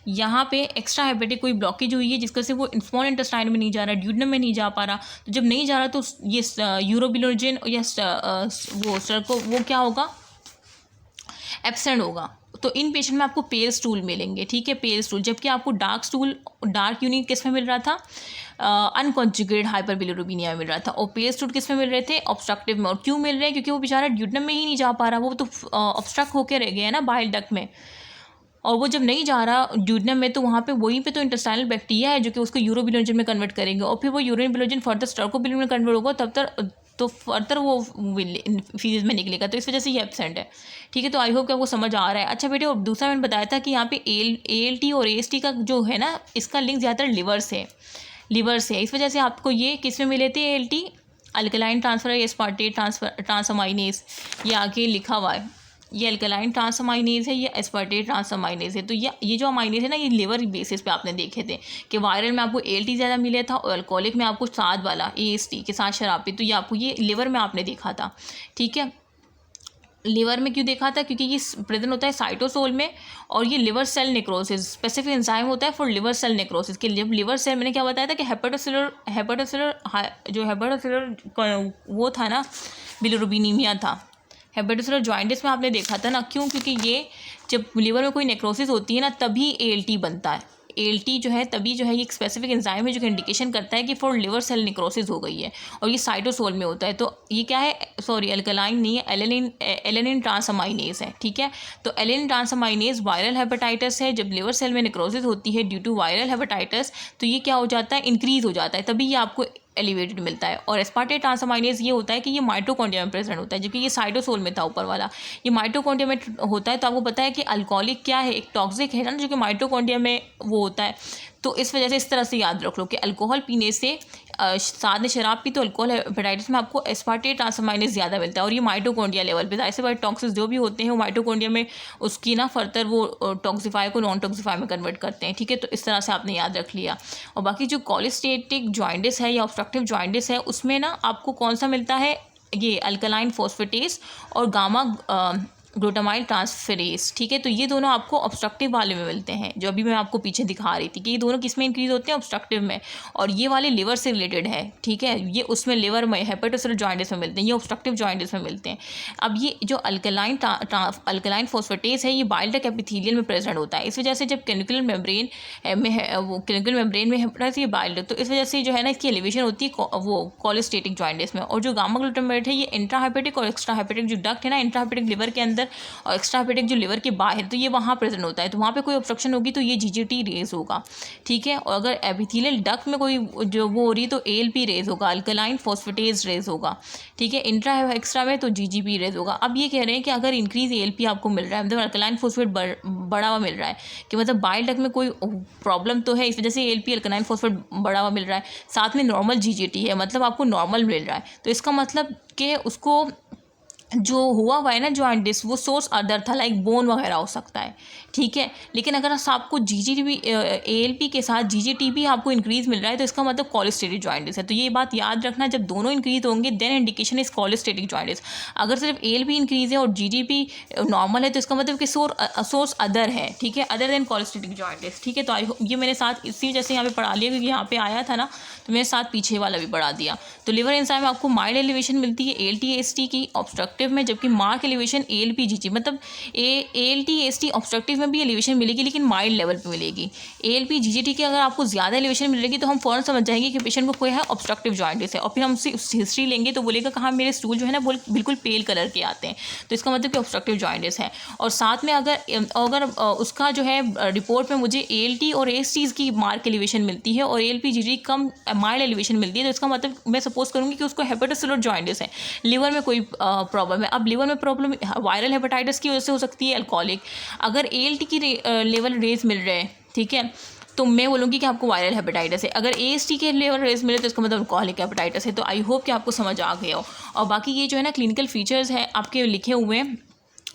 यहाँ पे एक्स्ट्रा हेपेटिक कोई ब्लॉकेज हुई है जिसका से वो स्मॉल इंटेस्टाइन में नहीं जा रहा, ड्यूडनम में नहीं जा पा रहा। तो जब नहीं जा रहा तो ये यूरोबिलिनोजन या वो स्टर्को वो क्या होगा, एब्सेंट होगा। तो इन पेशेंट में आपको पेल स्टूल मिलेंगे, ठीक है, पेल स्टूल, जबकि आपको डार्क यूरिन किस में मिल रहा था, अनकॉन्जुगेट हाइपरबिलिरुबिनिया मिल रहा था, और पेल स्टूल किस में मिल रहे थे, ऑब्स्ट्रक्टिव में। और क्यों मिल रहे हैं, क्योंकि वो बेचारा ड्यूडनम में ही नहीं जा पा रहा, वो तो ऑब्स्ट्रक्ट होकर रह गया है ना बाइल डक्ट में, और वो जब नहीं जा रहा ड्यूडनम में तो वहाँ पे वहीं पे तो इंटेस्टाइनल बैक्टीरिया है जो कि उसको यूरोबिलिनोजन में कन्वर्ट करेंगे, और फिर वो यूरोबिलिनोजन फर्दर स्टर्कोबिलिन में कन्वर्ट होगा, तब तक तो फर्दर वो फीस में निकलेगा, तो इस वजह से ये एब्सेंट है, ठीक है। तो आई होप कि आपको समझ आ रहा है। अच्छा बेटे, और दूसरा मैंने बताया था कि यहाँ पे ALT और AST का जो है ना, इसका लिंक ज़्यादातर लिवर से है, इस वजह से आपको ये किस में मिले थे, ALT अल्कलाइन ट्रांसफर एस्पार्टेट ट्रांसअमाइनेज, ये आगे लिखा हुआ है, ये अल्कलाइन ट्रांसअमाइनेज है, ये एस्पार्टेट ट्रांसअमाइनेज है। तो ये जो अमाइनेज है ना, ये लिवर बेसिस पे आपने देखे थे कि वायरल में आपको ALT ज़्यादा मिला था और अल्कोहलिक में आपको साथ वाला AST के साथ शराबी, तो ये आपको ये लिवर में आपने देखा था, ठीक है। लिवर में क्यों देखा था, क्योंकि ये प्रेजेंट होता है साइटोसोल में, और ये liver cell necrosis specific enzyme होता है फॉर लिवर सेल नेक्रोसिस के। जब लिवर सेल, मैंने क्या बताया था कि हेपेटोसेलुलर वो था ना, बिलिरुबिनीमिया था, हेपेटोसेलुलर जॉइंटिस में आपने देखा था ना, क्यों, क्योंकि ये जब लिवर में कोई नेक्रोसिस होती है ना तभी ALT बनता है, ALT जो है तभी जो है ये एक स्पेसिफिक एंजाइम है जो कि इंडिकेशन करता है कि फॉर लिवर सेल नेक्रोसिस हो गई है, और ये साइटोसोल में होता है। तो ये क्या है, सॉरी अल्कलाइन नहीं है, एलेनिन ट्रांसअमाइनेज है, ठीक है। तो एलेनिन ट्रांसअमाइनेज वायरल हेपेटाइटिस है, जब लिवर सेल में नेक्रोसिस होती है ड्यू टू वायरल हेपेटाइटिस तो ये क्या हो जाता है, इंक्रीज हो जाता है, तभी ये आपको एलिवेटेड मिलता है। और एस्पार्टेट ट्रांसअमाइनेज ये होता है कि ये माइटोकॉन्ड्रिया में प्रेजेंट होता है, जबकि ये साइटोसोल में था ऊपर वाला, ये माइटोकॉन्ड्रिया में होता है। तो आपको पता है कि अल्कोहलिक क्या है, एक टॉक्सिक है ना जो कि माइटोकॉन्ड्रिया में वो होता है। तो इस वजह से इस तरह से याद रख लो कि अल्कोहल पीने से साथ में शराब पी तो अल्कोहल हेपेटाइटिस में आपको एस्पार्टेट ट्रांसअमाइनेज ज़्यादा मिलता है, और ये माइटोकॉन्ड्रिया लेवल पे, ऐसे बार टॉक्सिस जो भी होते हैं वो माइटोकॉन्ड्रिया में उसकी ना फर्दर वो टॉक्सिफाई को नॉन टॉक्सिफाई में कन्वर्ट करते हैं, ठीक है। तो इस तरह से आपने याद रख लिया। और बाकी जो कॉलिस्टेटिक जॉइंटिस है या ऑब्स्ट्रक्टिव जॉइंटिस है उसमें ना आपको कौन सा मिलता है, ये अल्कलाइन फोस्फेटेस और गामा ग्लूटामाइल ट्रांसफेरेज, ठीक है। तो ये दोनों आपको ऑब्स्ट्रक्टिव वाले में मिलते हैं, जो अभी मैं आपको पीछे दिखा रही थी कि ये दोनों किस में इंक्रीज होते हैं, ऑब्स्ट्रक्टिव में, और ये वाले लिवर से रिलेटेड है, ठीक है। ये उसमें लिवर में हेपेटोसेलुलर जॉइंटिस में मिलते हैं, ये ऑब्स्ट्रक्टिव जॉइंटिस में मिलते हैं। अब ये जो अल्कलाइन फोस्फेटेज है ये बाइल डक्ट एपिथेलियल में प्रेजेंट होता है, इस वजह से जब क्लिनिकल मेम्ब्रेन में है वो क्लिनिकल मेम्ब्रेन में है ये बाइल डक्ट, तो इस वजह से जो है ना इसकी एलिवेशन होती है वो कॉलिस्टेटिक जॉइंटिस में। और जो गामा ग्लूटामेट है ये इंट्राहेपेटिक और एक्स्ट्रा हेपेटिक जो डक्ट है ना, इंट्राहेपेटिक लिवर के अंदर और एक्स्ट्रा हेपेटिक जो लिवर के बाहर, तो ये वहाँ प्रेजेंट होता है। तो वहाँ पे कोई ऑब्स्ट्रक्शन होगी तो ये GGT रेज होगा, ठीक है। और अगर एपिथेलियल डक्ट में कोई जो वो हो रही है तो ALP रेज होगा, अल्कलाइन फोस्फेटेज रेज होगा, ठीक है। इंट्रा एक्स्ट्रा में तो GGP रेज होगा। अब ये कह रहे हैं कि अगर इंक्रीज ALP आपको मिल रहा है, मतलब अल्कलाइन फोस्फेट बढ़ा हुआ मिल रहा है, कि मतलब बाइल डक्ट में कोई प्रॉब्लम तो है, इस वजह से ALP अल्कलाइन फोस्फेट बढ़ा हुआ मिल रहा है, साथ में नॉर्मल GGT है, मतलब आपको नॉर्मल मिल रहा है, तो इसका मतलब कि उसको जो हुआ है ना जॉइंटिस वो सोर्स अदर था, लाइक बोन वगैरह हो सकता है, ठीक है। लेकिन अगर आपको जीजीटी एएलपी के साथ जीजीटी भी आपको इंक्रीज़ मिल रहा है तो इसका मतलब कॉलेस्टेटिक जॉइंटिस है। तो ये बात याद रखना, जब दोनों इंक्रीज होंगे देन इंडिकेशन इज कॉलेस्टेटिक जॉइंटिस। अगर सिर्फ एएलपी इंक्रीज है और जीजीटी नॉर्मल है तो इसका मतलब कि सोर्स अदर है, ठीक है, अदर देन कॉलेस्टेटिक जॉइंटिस, ठीक है। तो आई होप ये मैंने साथ इसी वजह से यहाँ पे पढ़ा लिया, क्योंकि यहाँ पे आया था ना तो मैंने साथ पीछे वाला भी पढ़ा दिया। तो लिवर एंजाइम में आपको माइल्ड एलिवेशन मिलती है एएलटी एएसटी की ऑब्स्ट्रक्टिव में, जबकि मार्क एलिवेशन एएलपी जीजी, मतलब एएलटी एएसटी ऑब्स्ट्रक्टिव में भी एलिवेशन मिलेगी लेकिन माइल्ड लेवल पे मिलेगी। एएलपी जीजीटी की अगर आपको ज़्यादा एलिवेशन मिलेगी तो हम फ़ौरन समझ जाएंगे कि पेशेंट को कोई है ऑब्स्ट्रक्टिव जॉइंटिस है, और फिर हम उससे हिस्ट्री लेंगे तो बोलेगा कहाँ मेरे स्टूल जो है ना बिल्कुल पेल कलर के आते हैं, तो इसका मतलब कि ऑब्स्ट्रक्टिव जॉइंटिस है। और साथ में अगर उसका जो है रिपोर्ट में मुझे एएलटी और एएसटी की मार्क एलिवेशन मिलती है और एएलपी जीजीटी कम माइल्ड एलिवेशन मिलती है, तो इसका मतलब मैं सपोज करूँगी कि उसको हेपेटोसेलुलर जॉइंटिस है, लिवर में कोई प्रॉब्लम है। अब लिवर में प्रॉब्लम वायरल हेपेटाइटिस की वजह से हो सकती है, अल्कोहलिक, अगर एएलटी की लेवल रेज मिल रहे हैं, ठीक है, तो मैं बोलूँगी कि आपको वायरल हेपेटाइटिस है। अगर एएसटी के लेवल रेज मिले तो इसका मतलब अल्कोहलिक हेपेटाइटिस है। तो आई होप कि आपको समझ आ गया हो। और बाकी ये जो है ना क्लिनिकल फीचर्स है आपके लिखे हुए हैं,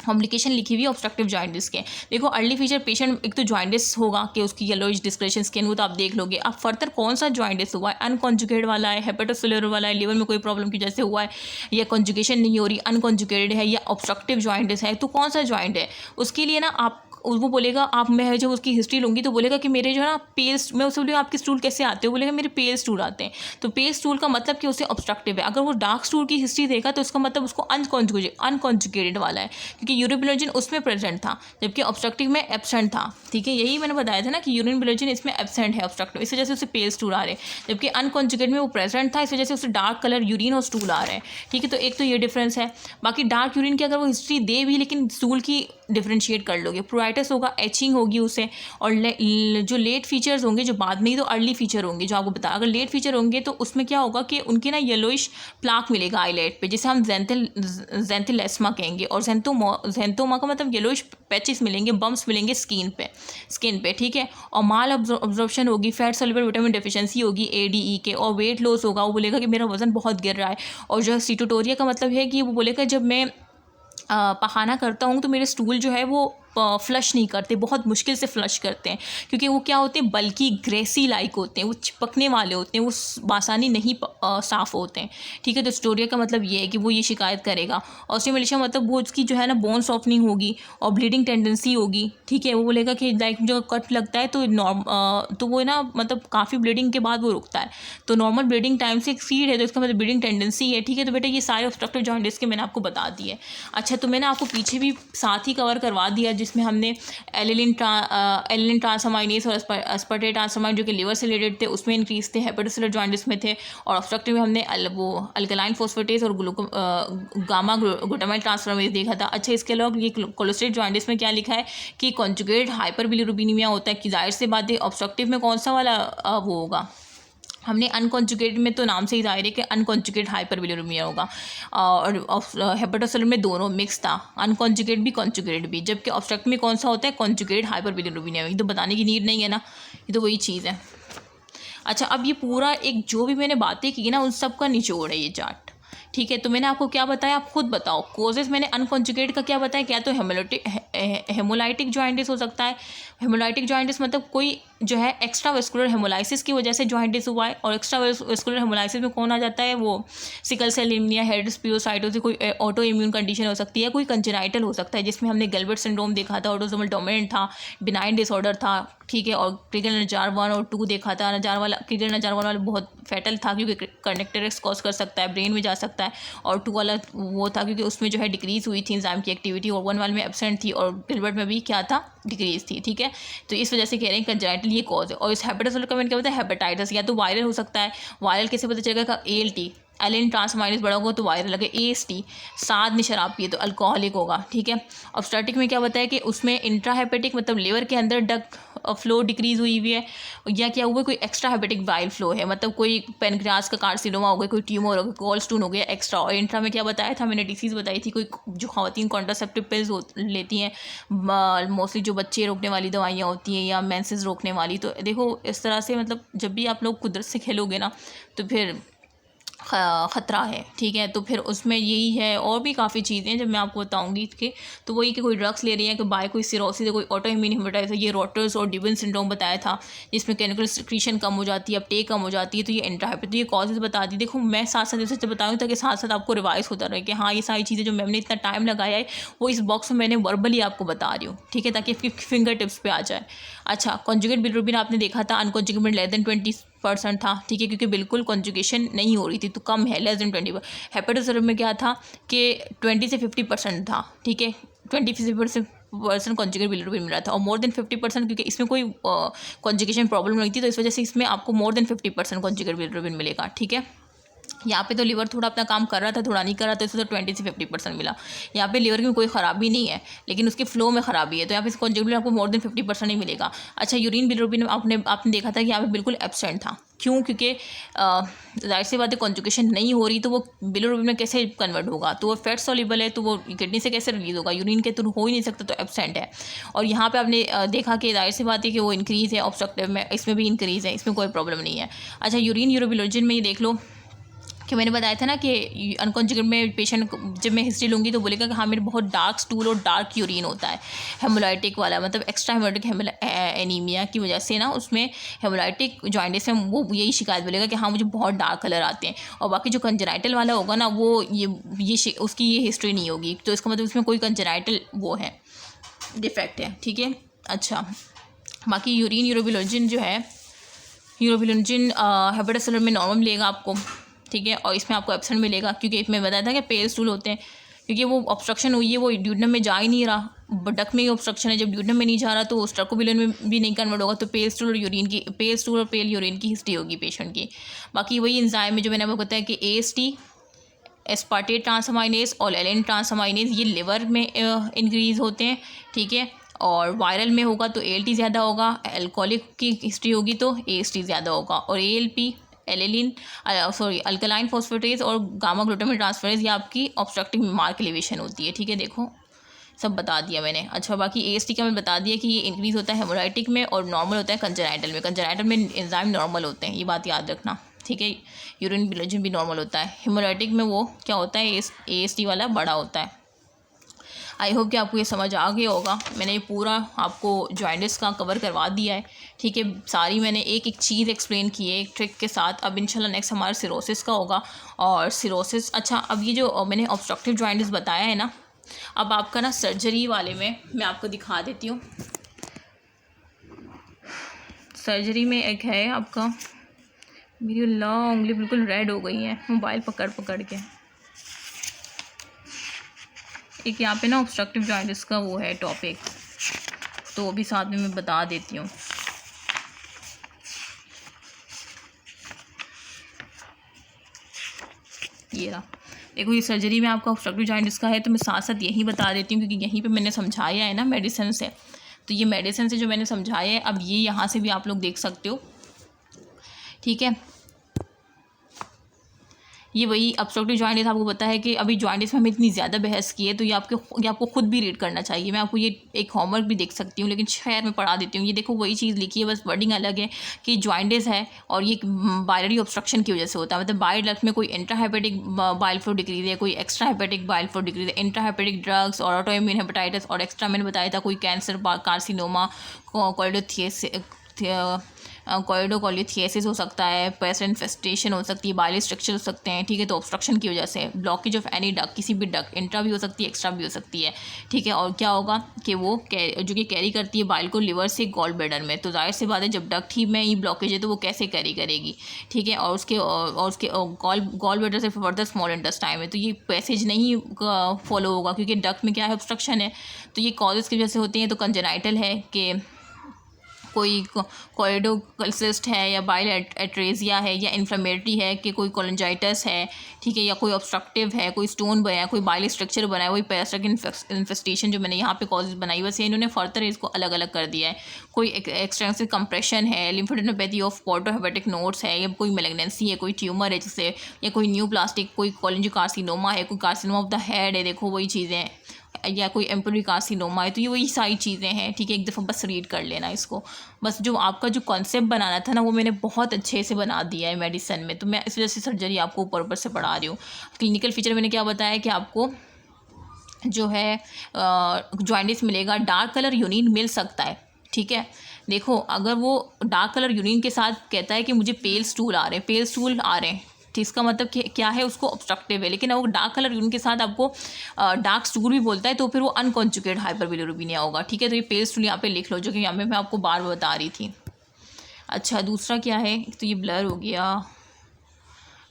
कॉम्प्लिकेशन लिखी हुई है ऑब्स्ट्रक्टिव जॉइंटिस के। देखो अर्ली फीचर पेशेंट एक तो जॉइंटिस होगा कि उसकी येलोइश डिस्करेशन स्किन, वो तो आप देख लोगे। अब फर्दर कौन सा जॉइंटिस हुआ है, अनकॉन्जुगेटेड वाला है, हेपेटोसेलुलर वाला है, लिवर में कोई प्रॉब्लम की वजह से हुआ है, या कॉन्जुगेशन नहीं हो रही, अनकॉन्जुगेटेड है, या ऑब्स्ट्रक्टिव जॉइंटिस है, तो कौन सा जॉइंट है उसके लिए ना आप वो बोलेगा, आप मैं जब उसकी हिस्ट्री लूँगी तो बोलेगा कि मेरे जो है ना पेल, मैं उससे बोलेगा आपके स्टूल कैसे आते हो, बोलेगा मेरे पेल स्टूल आते हैं। तो पेल स्टूल का मतलब कि उसे ऑब्स्ट्रक्टिव है। अगर वो डार्क स्टूल की हिस्ट्री देगा तो उसका मतलब उसको अनकॉन्जुगेटेड वाला है, क्योंकि यूरिन बिलोजन उसमें प्रेजेंट था जबकि ऑब्स्ट्रक्टिव में एब्सेंट था, ठीक है। यही मैंने बताया था ना कि यूरिन बिलोजन इसमें एब्सेंट है ऑब्स्ट्रक्टिव, इस वजह से उसे पेल स्टूल आ रहे हैं, जबकि अनकॉन्जुगेट में वो प्रेजेंट था, इस वजह से उसे डार्क कलर यूरिन और स्टूल आ रहे हैं, ठीक है। तो एक तो ये डिफरेंस है। बाकी डार्क यूरिन की अगर वो हिस्ट्री दे भी लेकिन स्टूल की डिफ्रेंशिएट कर लोगे, प्रोराइटिस होगा, एचिंग होगी उसे, और जो लेट फीचर्स होंगे जो बाद में ही तो अर्ली फीचर होंगे जो आपको बता, अगर लेट फीचर होंगे तो उसमें क्या होगा कि उनके ना येलोइश प्लाक मिलेगा आईलेट पे, जिसे हम ज़ेंथिलेस्मा कहेंगे, और ज़ेंथोमा का मतलब येलोइश पैचेस मिलेंगे, बम्प्स मिलेंगे स्किन पे, ठीक है। और माल अब्जॉर्प्शन होगी, फैट सॉल्युबल विटामिन डेफिशिएंसी होगी एडीई के, और वेट लॉस होगा, वो बोलेगा कि मेरा वजन बहुत गिर रहा है। और जो स्टीटोटोरिया का मतलब है कि वो बोलेगा जब मैं पखाना करता हूँ तो मेरे स्टूल जो है वो फ्लश नहीं करते, बहुत मुश्किल से फ्लश करते हैं, क्योंकि वो क्या होते हैं, बल्कि ग्रेसी लाइक होते हैं, वो चिपकने वाले होते हैं, वो बासानी नहीं साफ़ होते हैं, ठीक है। तो स्टोरिया का मतलब ये है कि वो ये शिकायत करेगा। ऑस्टियोमेलेशिया मतलब वो उसकी जो है ना बोन सॉफ्टनिंग होगी और ब्लीडिंग टेंडेंसी होगी, ठीक है। वो बोलेगा कि लाइक जो कट लगता है तो वो ना मतलब काफ़ी ब्लीडिंग के बाद वो रुकता है, तो नॉर्मल ब्लीडिंग टाइम से एक्सीड है तो इसका मतलब ब्लीडिंग टेंडेंसी है, ठीक है। तो बेटा ये सारे ऑब्स्ट्रक्टिव जॉइंटिस के मैंने आपको बता दिए। अच्छा, तो मैंने आपको पीछे भी साथ ही कवर करवा दिया जिसमें हमने एलिलिन ट्रांसअमाइनेज और अस्पार्टेट ट्रांसअमाइन जो कि लिवर से रिलेटेड थे उसमें इंक्रीज थे, हेपेटोसेलुलर जॉइंटिस में थे, और ऑब्स्ट्रक्टिव में हमने वो अल्कलाइन फोस्फेटेज और गामा ग्लूटामाइन ट्रांसफरमेज देखा था। अच्छा, इसके अलावा ये कोलेस्टेरॉल जॉइंटिस में क्या लिखा है कि कॉन्जुगेट हाइपरबिलिरुबिनीमिया होता है, कि जाहिर सी बात है ऑब्स्ट्रक्टिव में कौन सा वाला वो होगा, हमने अनकॉन्जुगेट में तो नाम से ही जाहिर है कि अनकॉन्जुगेट हाइपरबिलिरुबिनिया होगा, और हेपेटोसेलुलर में दोनों मिक्स था, अनकॉन्जुगेट भी कॉन्जुगेट भी, जबकि ऑब्स्ट्रक्ट में कौन सा होता है, कॉन्जुगेट हाइपरबिलिरुबिनिया। ये तो बताने की नीड नहीं है ना, ये तो वही चीज़ है। अच्छा, अब ये पूरा एक जो भी मैंने बातें की ना उन सब का निचोड़ है ये चार्ट, ठीक है। तो मैंने आपको क्या बताया, आप खुद बताओ। कोजेस मैंने अनकॉन्जुगेट का क्या बताया, क्या तो हेमोलाइटिक जॉइंटिस हो सकता है। हेमोलाइटिक जॉइंटिस मतलब कोई जो है एक्स्ट्रा वेस्कुलर हेमोलाइसिस की वजह से जॉइंटिस हुआ है, और एक्स्ट्रा वेस्कुलर हेमोलाइसिस में कौन आ जाता है, वो सिकल सेल एनीमिया, हेडस्पियोसाइटोसिस, कोई ऑटो इम्यून कंडीशन हो सकती है, कोई कंजेनाइटल हो सकता है जिसमें हमने गेल्बर्ट सिंड्रोम देखा था, ऑटोसोमल डोमिनेंट था, बिनाइन डिसऑर्डर था, ठीक है। और क्रिगल नजार 1 और 2 देखा था। क्रिगल नजार 1 वाला बहुत फैटल था क्योंकि कनेक्टेरिक्स कॉज कर सकता है, ब्रेन में जा सकता है, और 2 वाला वो था क्योंकि उसमें जो है डिक्रीज़ हुई थी एंजाइम की एक्टिविटी, और 1 वाले में एब्सेंट थी, और गिलबर्ट में भी क्या था, डिक्रीज थी, ठीक है। तो इस वजह से कह रहे हैं कंजेनाइटल ये कॉज है। और इस हेपेटोसेलुलर का मैंने क्या बताया, हेपेटाइटिस या तो वायरल हो सकता है, वायरल कैसे पता चलेगा, एएलटी एलिन ट्रांसमाइनेज बड़ा होगा तो वायरल लगे, एएसटी साथ में शराब पिए तो अल्कोहलिक होगा, ठीक है। ऑब्स्ट्रक्टिव में क्या बताया कि उसमें इंट्राहेपेटिक मतलब लिवर के अंदर डक फ्लो डिक्रीज हुई है, या क्या हुआ कोई एक्स्ट्रा हेपेटिक बाइल फ्लो है, मतलब कोई पेनक्रियाज का कार्सिनोमा हो गया, कोई ट्यूमर हो गया, कोल स्टोन हो गया एक्स्ट्रा। और इंट्रा में क्या बताया था मैंने, डिसीज़ बताई थी, कोई जो खवातीन कॉन्ट्रासेप्टिव पिल्स लेती हैं, मोस्टली जो बच्चे रोकने वाली दवाइयाँ होती हैं या मेंसेस रोकने वाली। तो देखो इस तरह से मतलब जब भी आप लोग कुदरत से खेलोगे ना तो फिर ख़तरा है, ठीक है। तो फिर उसमें यही है, और भी काफ़ी चीज़ें हैं जब मैं आपको बताऊंगी कि तो वही कि कोई ड्रग्स ले रही है कि बाय कोई सिरोसिस है, कोई ऑटो इम्यून हेपेटाइटिस है, ये रॉटर्स और डिबन सिंड्रोम बताया था जिसमें केमिकल सिक्रीशन कम हो जाती है, अपटेक कम हो जाती है, तो ये इंट्राहेपेट, तो ये कॉजेज़ बता दी। देखो मैं साथ साथ जैसे बताऊँ ताकि साथ साथ आपको रिवाइज होता रहे कि हाँ ये सारी चीज़ें जो मैंने इतना टाइम लगाया है वो इस बॉक्स में मैंने वर्बली आपको बता रही हूँ, ठीक है, ताकि आपकी फिंगर टिप्स पे आ जाए। अच्छा, कॉन्जुगेट बिलिरुबिन आपने देखा था, अनकॉन्जुगेट लेस देन 20% था, ठीक है, क्योंकि बिल्कुल कॉन्जुगेशन नहीं हो रही थी, तो कम है, लेस देन 20। हेपेटोसेलुलर में क्या था कि 20 से 50% था, ठीक है, 20% कॉन्जुगेट बिलिरुबिन मिला था, और मोर देन 50% क्योंकि इसमें कोई कॉन्जुगेशन प्रॉब्लम नहीं थी, तो इस वजह से इसमें आपको मोर देन 50% कॉन्जुगेट बिलिरुबिन मिलेगा, ठीक है। यहाँ पे तो लीवर थोड़ा अपना काम कर रहा था, थोड़ा नहीं कर रहा था, इससे तो 20 से 50% मिला। यहाँ पे लीवर की कोई ख़राबी नहीं है, लेकिन उसके फ्लो में ख़राबी है, तो यहाँ पे कॉन्जुगेट आपको मोर देन 50% ही मिलेगा। अच्छा, यूरिन बिलिरुबिन आपने देखा था कि यहाँ पे बिल्कुल एब्सेंट था, क्यों? क्योंकि जाहिर सी बात है कॉन्जुगेशन नहीं हो रही, तो वो बिलिरुबिन में कैसे कन्वर्ट होगा, तो वो फैट सॉल्युबल है, तो वो किडनी से कैसे रिलीज़ होगा, यूरिन के थ्रू हो ही नहीं सकता, तो एब्सेंट है। और यहाँ पे आपने देखा कि जाहिर सी बात है कि वो इंक्रीज़ है, ऑब्स्ट्रक्टिव में इसमें भी इंक्रीज़ है, इसमें कोई प्रॉब्लम नहीं है। अच्छा, यूरिन यूरोबिलोजिन में ये देख लो कि मैंने बताया था ना कि अनकॉन्जुगेट में पेशेंट जब मैं हिस्ट्री लूँगी तो बोलेगा कि हाँ मेरे बहुत डार्क स्टूल और डार्क यूरिन होता है, हेमोलाइटिक वाला, मतलब एक्स्ट्रा हेमोलाइटिक एनीमिया की वजह से ना उसमें हेमोलाइटिक जॉइंटिस में वो यही शिकायत बोलेगा कि हाँ मुझे बहुत डार्क कलर आते हैं। और बाकी जो कंजेनाइटल वाला होगा ना वो उसकी ये हिस्ट्री नहीं होगी, तो इसका मतलब उसमें कोई कंजेनाइटल वो है, डिफेक्ट है, ठीक है। अच्छा, बाकी यूरिन यूरोबिलोजिन जो है, यूरोबिलोजिन हेपेटोसेलुलर में नॉर्मल मिलेगा आपको, ठीक है, और इसमें आपको एब्सेंट मिलेगा, क्योंकि इसमें बताया था कि पेल स्टूल होते हैं, क्योंकि वो ऑब्स्ट्रक्शन हुई है, वो ड्यूडनम में जा ही नहीं रहा, डक में ही ऑब्स्ट्रक्शन है, जब ड्यूडनम में नहीं जा रहा तो स्ट्रकोबिलिन में भी नहीं कन्वर्ट होगा, तो पेल स्टूल और यूरिन की, पेल स्टूल और पेल यूरिन की हिस्ट्री होगी पेशेंट की। बाकी वही एंजाइम में जो मैंने आपको बताया कि AST, एस्पार्टेट ट्रांसअमाइनेज और एलेन ट्रांसअमाइनेज, ये लिवर में इंक्रीज़ होते हैं, ठीक है। और वायरल में होगा तो ALT ज़्यादा होगा, एल्कोहलिक की हिस्ट्री होगी तो AST ज़्यादा होगा, और ALP एलेलिन अल्कलाइन फॉस्फेटेज और गामा ग्लूटामेट ट्रांसफरेज, ये आपकी ऑब्स्ट्रक्टिव मार्क एलिवेशन होती है, ठीक है। देखो सब बता दिया मैंने। अच्छा, बाकी AST का मैं बता दिया कि ये इंक्रीज़ होता है हेमोलाइटिक में और नॉर्मल होता है कंजेनाइटल में। कंजेनाइटल में एंजाइम नॉर्मल होते हैं, ये बात याद रखना, ठीक है। यूरिन बिलिरुबिन भी नॉर्मल होता है, हेमोलाइटिक में वो क्या होता है, AST वाला बड़ा होता है। आई होप कि आपको ये समझ आ गया होगा। मैंने ये पूरा आपको जॉइंटिस का कवर करवा दिया है, ठीक है। सारी मैंने एक एक चीज़ एक्सप्लेन की है एक ट्रिक के साथ। अब इंशाल्लाह नेक्स्ट हमारा सिरोसिस का होगा, और सिरोसिस, अच्छा अब ये जो मैंने ऑब्स्ट्रक्टिव जॉइंटिस बताया है ना, अब आपका ना सर्जरी वाले में मैं आपको दिखा देती हूँ। सर्जरी में एक है आपका, मेरी लॉन्ग उंगली बिल्कुल रेड हो गई है मोबाइल पकड़ पकड़ के। एक यहाँ पे ना ऑब्स्ट्रक्टिव जॉइंटिस का वो है टॉपिक, तो वो भी साथ में मैं बता देती हूँ। ये रहा, देखो ये सर्जरी में आपका ऑब्स्ट्रक्टिव जॉइंटिस का है, तो मैं साथ साथ यही बता देती हूँ क्योंकि यहीं पे मैंने समझाया है ना मेडिसिन से, तो ये मेडिसिन से जो मैंने समझाया है अब ये यहाँ से भी आप लोग देख सकते हो, ठीक है। ये वही ऑब्स्ट्रक्टिव जॉइंटिस, आपको पता है कि अभी जॉइंटिस में हमें इतनी ज़्यादा बहस की है, तो ये आपको खुद भी रीड करना चाहिए। मैं आपको ये एक होमवर्क भी देख सकती हूँ, लेकिन खैर मैं पढ़ा देती हूँ। ये देखो वही चीज़ लिखी है, बस वर्डिंग अलग है कि जॉइंटिस है और ये बाइलरी ऑब्स्ट्रक्शन की वजह से होता है। मतलब बाइल डक्ट में कोई इंट्राहेपेटिक बाइल फ्लो डिक्रीज है, कोई extra hepatic bile flow decrease है, इंट्राहेपेटिक ड्रग्स और ऑटो इम्यून हेपेटाइटिस, और एक्स्ट्रा मैंने बताया था कोई कैंसर, कार्सिनोमा, कोइडोकोलिथियासिस हो सकता है, पेस्ट इन्फेस्टेशन हो सकती है, बाइल स्ट्रक्चर हो सकते हैं, ठीक है। तो ऑब्स्ट्रक्शन की वजह से ब्लॉकेज ऑफ एनी डक, किसी भी डक, इंट्रा भी हो सकती है, एक्स्ट्रा भी हो सकती है, ठीक है। और क्या होगा कि वो जो कि कैरी करती है बाइल को लिवर से गॉल ब्लैडर में, तो जाहिर सी बात है जब डक ही में ही ब्लॉकेज है तो वो कैसे कैरी करेगी, ठीक है। और उसके गॉल ब्लैडर से फर्दर स्मॉल इंटेस्टाइन में, तो ये पैसेज नहीं फॉलो होगा क्योंकि डक में क्या है, ऑब्स्ट्रक्शन है। तो ये कॉजेज़ की वजह से होती हैं। तो कंजेनाइटल है कि कोई कोइडोसिस्ट है, या बाइल एट्रेजिया है, या इन्फ्लेमेटरी है कि कोई कोलेंजाइटिस है, ठीक है, या कोई ऑब्स्ट्रक्टिव है, कोई स्टोन बना है, कोई बाइल स्ट्रक्चर बना है, वही पैरासिटिक इन्फेस्टेशन जो मैंने यहाँ पे कॉजेज बनाई, बस ये इन्होंने फर्दर इसको अलग अलग कर दिया है। कोई एक्सटेंसिव कंप्रेशन है, लिम्फोडेनोपैथी ऑफ पोर्टोहेपेटिक नोड्स है, या कोई मेलिग्नेंसी है, कोई ट्यूमर है जिससे, या कोई न्यू प्लास्टिक, कोई कोलिंजियोकार्सिनोमा है, कोई कार्सिनोमा ऑफ द हेड है, देखो वही चीज़ें हैं। या कोई एम्पोलरी कार्सिनोमा है, तो ये वही सारी चीज़ें हैं, ठीक है। एक दफ़ा बस रीड कर लेना इसको। बस जो आपका जो कॉन्सेप्ट बनाना था ना, वो मैंने बहुत अच्छे से बना दिया है मेडिसिन में, तो मैं इस वजह से सर्जरी आपको ऊपर ऊपर से पढ़ा रही हूँ। क्लिनिकल फीचर मैंने क्या बताया कि आपको जो है जॉइंटिस मिलेगा, डार्क कलर यूरिन मिल सकता है, ठीक है। देखो, अगर वो डार्क कलर यूरिन के साथ कहता है कि मुझे पेल स्टूल आ रहे हैं, पेल स्टूल आ रहे हैं, तो इसका मतलब क्या है, उसको ऑब्स्ट्रक्टिव है। लेकिन अगर डार्क कलर यूरिन के साथ आपको डार्क स्टूल भी बोलता है, तो फिर वो अनकॉन्जुगेट हाइपरबिलिरुबिनिया होगा, ठीक है। तो ये पेल स्टूल यहाँ पे लिख लो, जो कि यहाँ पे मैं आपको बार बता रही थी। अच्छा, दूसरा क्या है, तो ये ब्लर हो गया।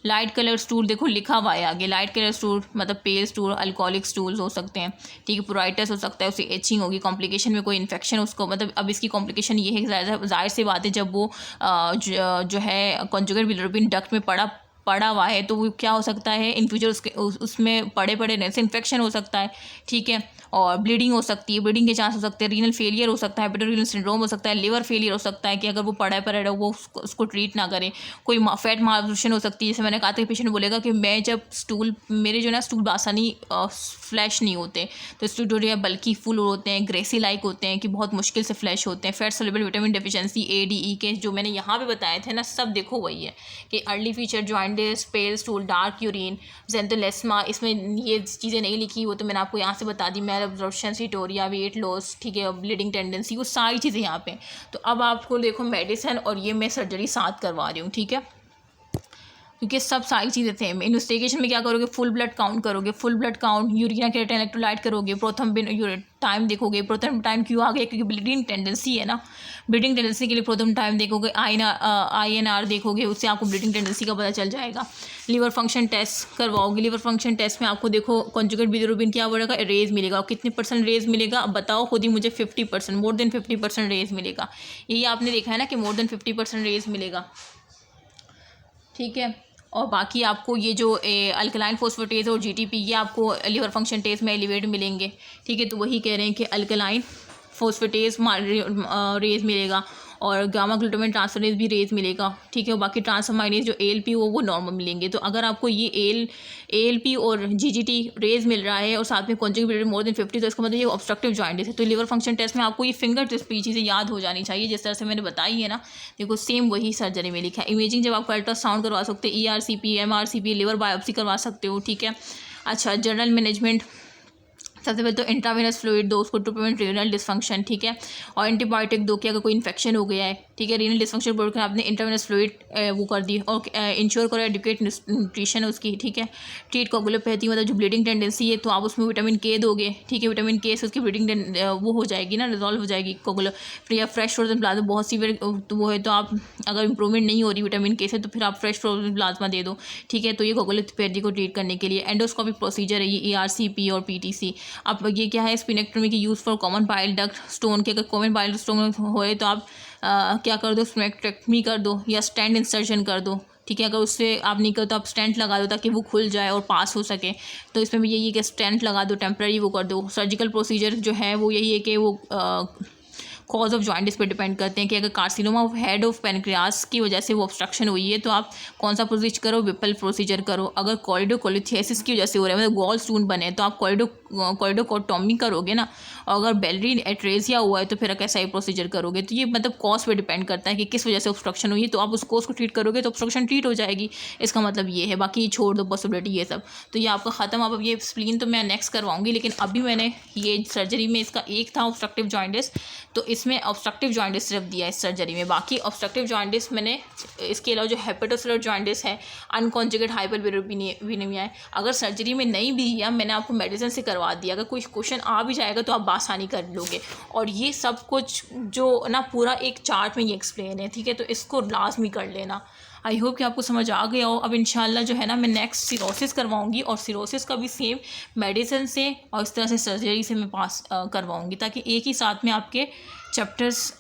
लाइट कलर स्टूल, देखो लिखा हुआ है आगे, लाइट कलर स्टूल मतलब पेल स्टूल, अल्कोहलिक स्टूल्स हो सकते हैं, ठीक है। प्रोराइटस हो सकता है, उससे एचिंग होगी, कॉम्प्लिकेशन में कोई इन्फेक्शन उसको, मतलब अब इसकी कॉम्प्लिकेशन ये है कि जाहिर सी बात है, जब वो जो है कॉन्जुगेट बिलिरुबिन डक्ट में पड़ा हुआ है, तो वो क्या हो सकता है इन फ्यूचर उसमें पड़े रहने से इन्फेक्शन हो सकता है, ठीक है। और ब्लीडिंग हो सकती है, ब्लीडिंग के चांस हो सकते हैं, रीनल फेलियर हो सकता है, हेपेटोरेनल सिंड्रोम हो सकता है, लिवर फेलियर हो सकता है कि अगर वो पड़ा वो उसको ट्रीट ना करे, कोई फैट मालब्यूशन हो सकती है। जैसे मैंने कहा था, पेशेंट बोलेगा कि मैं जब मेरे जो ना स्टूल बासानी फ्लैश नहीं होते, तो स्टूल जो है बल्कि फुल होते हैं, ग्रेसी लाइक होते हैं कि बहुत मुश्किल से फ्लैश होते हैं। Fat soluble vitamin deficiency A, D, E के जो मैंने यहाँ पे बताए थे ना, सब देखो वही है कि अर्ली फीचर जॉइंटिस, पेल स्टूल, डार्क यूरिन, ज़ेंथोलेस्मा, इसमें ये चीज़ें नहीं लिखी, वो तो मैंने आपको यहाँ से बता दी। मैल एब्जॉर्प्शन, सीटोरिया, वेट लॉस, ठीक है, ब्लीडिंग टेंडेंसी, वो सारी चीज़ें यहाँ पे। तो अब आपको देखो मेडिसिन और ये मैं सर्जरी साथ करवा रही हूँ, ठीक है, क्योंकि सब सारी चीज़ें थे। इन्वेस्टिगेशन में क्या करोगे, फुल ब्लड काउंट करोगे, full blood count, urea creatinine electrolyte करोगे, प्रोथम टाइम देखोगे। प्रोथम टाइम क्यों आ गया, क्योंकि ब्लीडिंग टेंडेंसी है ना, ब्लीडिंग टेंडेंसी के लिए प्रोथम टाइम देखोगे। INR देखोगे, उससे आपको ब्लीडिंग टेंडेंसी का पता चल जाएगा। लीवर फंक्शन टेस्ट करवाओगे, लीवर फंक्शन टेस्ट में आपको देखो कॉन्जुगेट बिलिरुबिन क्या बढ़ेगा, रेज मिलेगा। और कितने % रेज मिलेगा, अब बताओ खुद ही मुझे, 50%, मोर देन 50% रेज मिलेगा। यही आपने देखा है ना कि मोर देन 50% रेज मिलेगा, ठीक है। और बाकी आपको ये जो अल्कलाइन फोस्फेटेज और GTP, ये आपको लीवर फंक्शन टेस्ट में एलिवेट मिलेंगे, ठीक है। तो वही कह रहे हैं कि अल्कलाइन फोस्फेटेज रेज मिलेगा और गामा ग्लूटामेट ट्रांसफरेज भी रेज मिलेगा, ठीक है। और बाकी ट्रांसअमाइनेज जो ALP वो नॉर्मल मिलेंगे। तो अगर आपको ये ALP और GGT रेज मिल रहा है और साथ में कॉन्जुगेट मोर देन 50, तो इसका मतलब ये ऑब्स्ट्रक्टिव जॉइंटिस है। तो लीवर फंक्शन टेस्ट में आपको ये फिंगर टिप्स पे चीज़ें याद हो जानी चाहिए, जिस तरह से मैंने बताई है ना। देखो सेम वही सर्जरी में लिखा है। इमेजिंग जब आपको अल्ट्रासाउंड करवा सकते हैं, ERCP, MRCP, लिवर बायोप्सी करवा सकते हो, ठीक है। अच्छा, जनरल मैनेजमेंट, सबसे पहले तो इंट्रावेनस फ्लूइड दो उसको टू प्रिवेंट रीनल डिसफंक्शन, ठीक है। और एंटीबायोटिक दो कि अगर कोई इन्फेक्शन हो गया है, ठीक है, रीनल डिसफंक्शन बोल कर आपने इंट्रावेनस फ्लूइड वो कर दी। और इंश्योर करो एडुकेट न्यूट्रिशन उसकी, ठीक है। ट्रीट कोगुलोपैथी, मतलब जो ब्लीडिंग टेंडेंसी है, तो आप उसमें विटामिन K दोगे, ठीक है। विटामिन K से उसकी ब्लीडिंग वो हो जाएगी ना, रिजॉल्व हो जाएगी कोगुलो। फिर या फ्रेश फ्रोजन प्लाज्मा, बहुत सीवियर तो वो है, तो आप अगर इंप्रूवमेंट नहीं हो रही विटामिन K से, तो फिर आप फ्रेश फ्रोजन प्लाज्मा दे दो, ठीक है। तो ये कोगुलोपैथी को ट्रीट करने के लिए एंडोस्कोपिक प्रोसीजर है ये, ERCP और PTC। अब ये क्या है, स्पिनेक्टोमी की use for common bile duct stone के, अगर कॉमन बाइल स्टोन होए तो आप क्या कर दो, स्पिनेक्टोमी कर दो या स्टेंट इंसर्शन कर दो, ठीक है। अगर उससे आप नहीं कर तो आप स्टेंट लगा दो ताकि वो खुल जाए और पास हो सके। तो इसमें भी यही है कि स्टेंट लगा दो, टेम्प्रेरी वो कर दो। सर्जिकल प्रोसीजर जो है वो यही है कि वो कॉज ऑफ जॉइंटिस पे डिपेंड करते हैं कि अगर carcinoma of head of pancreas की वजह से वो ऑब्स्ट्रक्शन हुई है, तो आप कौन सा प्रोसीजर करो, विपल प्रोसीजर करो। अगर कॉरिडोकोलिथियासिस की वजह से हो रहा है, मतलब गॉल स्टोन बने, तो आप कॉरिडोकोटोमी करोगे ना। और अगर बेलरी एट्रेसिया हुआ है, तो फिर कैसा ही प्रोसीजर करोगे। तो ये मतलब कॉज पे डिपेंड करता है कि किस वजह से ऑब्स्ट्रक्शन हुई है, तो आप उस कॉज को ट्रीट करोगे तो ऑब्स्ट्रक्शन ट्रीट हो जाएगी। इसका मतलब ये है, बाकी छोड़ दो पॉसिबिलिटी ये सब। तो ये आपका ख़त्म। अब ये स्प्लीन तो मैं नेक्स्ट करवाऊंगी, लेकिन अभी मैंने ये सर्जरी में इसका एक था ऑब्स्ट्रक्टिव जॉइंटिस, तो इसमें ऑब्स्ट्रक्टिव जॉइंटिस सिर्फ दिया है इस सर्जरी में। बाकी ऑब्स्ट्रक्टिव जॉइंटिस मैंने, इसके अलावा जो हेपेटोसेलुलर जॉइंटिस है, अनकॉन्जुगेट हाइपरबिलिरुबिनिया है, अगर सर्जरी में नहीं भी दिया, मैंने आपको मेडिसिन से करवा दिया। अगर कोई क्वेश्चन आ भी जाएगा तो आप आसानी कर लोगे। और ये सब कुछ जो ना पूरा एक चार्ट में ये एक्सप्लेन है, ठीक है। तो इसको लाजमी कर लेना। आई होप कि आपको समझ आ गया हो। अब इंशाल्लाह जो है ना, मैं नेक्स्ट सिरोसिस करवाऊंगी, और सिरोसिस का भी सेम मेडिसिन से और इस तरह से सर्जरी से मैं पास करवाऊंगी, ताकि एक ही साथ में आपके चैप्टर्स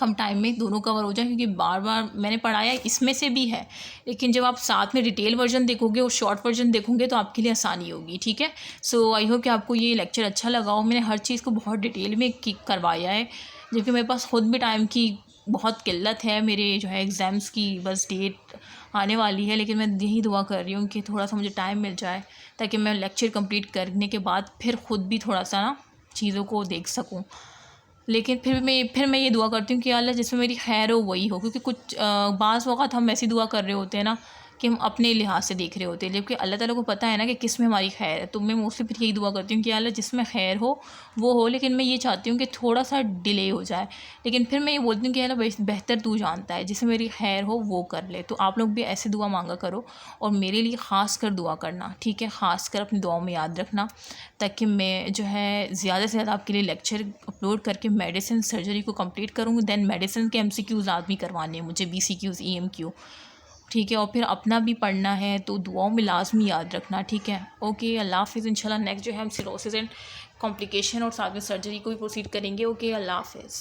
कम टाइम में दोनों कवर हो जाए। क्योंकि बार बार मैंने पढ़ाया इसमें से भी है, लेकिन जब आप साथ में डिटेल वर्जन देखोगे और शॉर्ट वर्जन देखोगे तो आपके लिए आसानी होगी, ठीक है। सो आई होप कि आपको ये लेक्चर अच्छा लगा हो। मैंने हर चीज़ को बहुत डिटेल में करवाया है, जबकि मेरे पास खुद भी टाइम की बहुत किल्लत है, मेरे जो है एग्ज़ाम्स की बस डेट आने वाली है, लेकिन मैं यही दुआ कर रही हूँ कि थोड़ा सा मुझे टाइम मिल जाए ताकि मैं लेक्चर कंप्लीट करने के बाद फिर ख़ुद भी थोड़ा सा ना चीज़ों को देख सकूँ। लेकिन फिर मैं ये दुआ करती हूँ कि अल्लाह जिसमें मेरी खैर हो वही हो, क्योंकि कुछ बाज़ वक़्त हम ऐसी दुआ कर रहे होते हैं ना कि हम अपने लिहाज से देख रहे होते हैं, जबकि अल्लाह ताला को पता है ना कि किस में हमारी खैर है। तो मैं मोस्टली फिर यही दुआ करती हूँ कि अल्लाह जिसमें खैर हो वो हो, लेकिन मैं ये चाहती हूँ कि थोड़ा सा डिले हो जाए। लेकिन फिर मैं ये बोलती हूँ कि अल्लाह बेहतर तू जानता है, जिसमें मेरी खैर हो वो कर ले। तो आप लोग भी ऐसी दुआ मांगा करो और मेरे लिए ख़ास कर दुआ करना, ठीक है? ख़ास कर अपनी दुआओं में याद रखना, ताकि मैं जो है ज़्यादा से ज़्यादा आपके लिए लेक्चर अपलोड करके मेडिसिन सर्जरी को कंप्लीट करूँगी। देन मेडिसिन के एमसीक्यूज़ आदमी करवाने हैं मुझे, बीसीक्यूज़, ईएमक्यू, ठीक है? और फिर अपना भी पढ़ना है, तो दुआओं में लाज़मी याद रखना, ठीक है? ओके, अल्लाह हाफ़िज़। इंशाल्लाह नेक्स्ट जो है हम सिरोसिस एंड कॉम्प्लिकेशन और साथ में सर्जरी को भी प्रोसीड करेंगे। ओके, अल्लाह हाफ़िज़।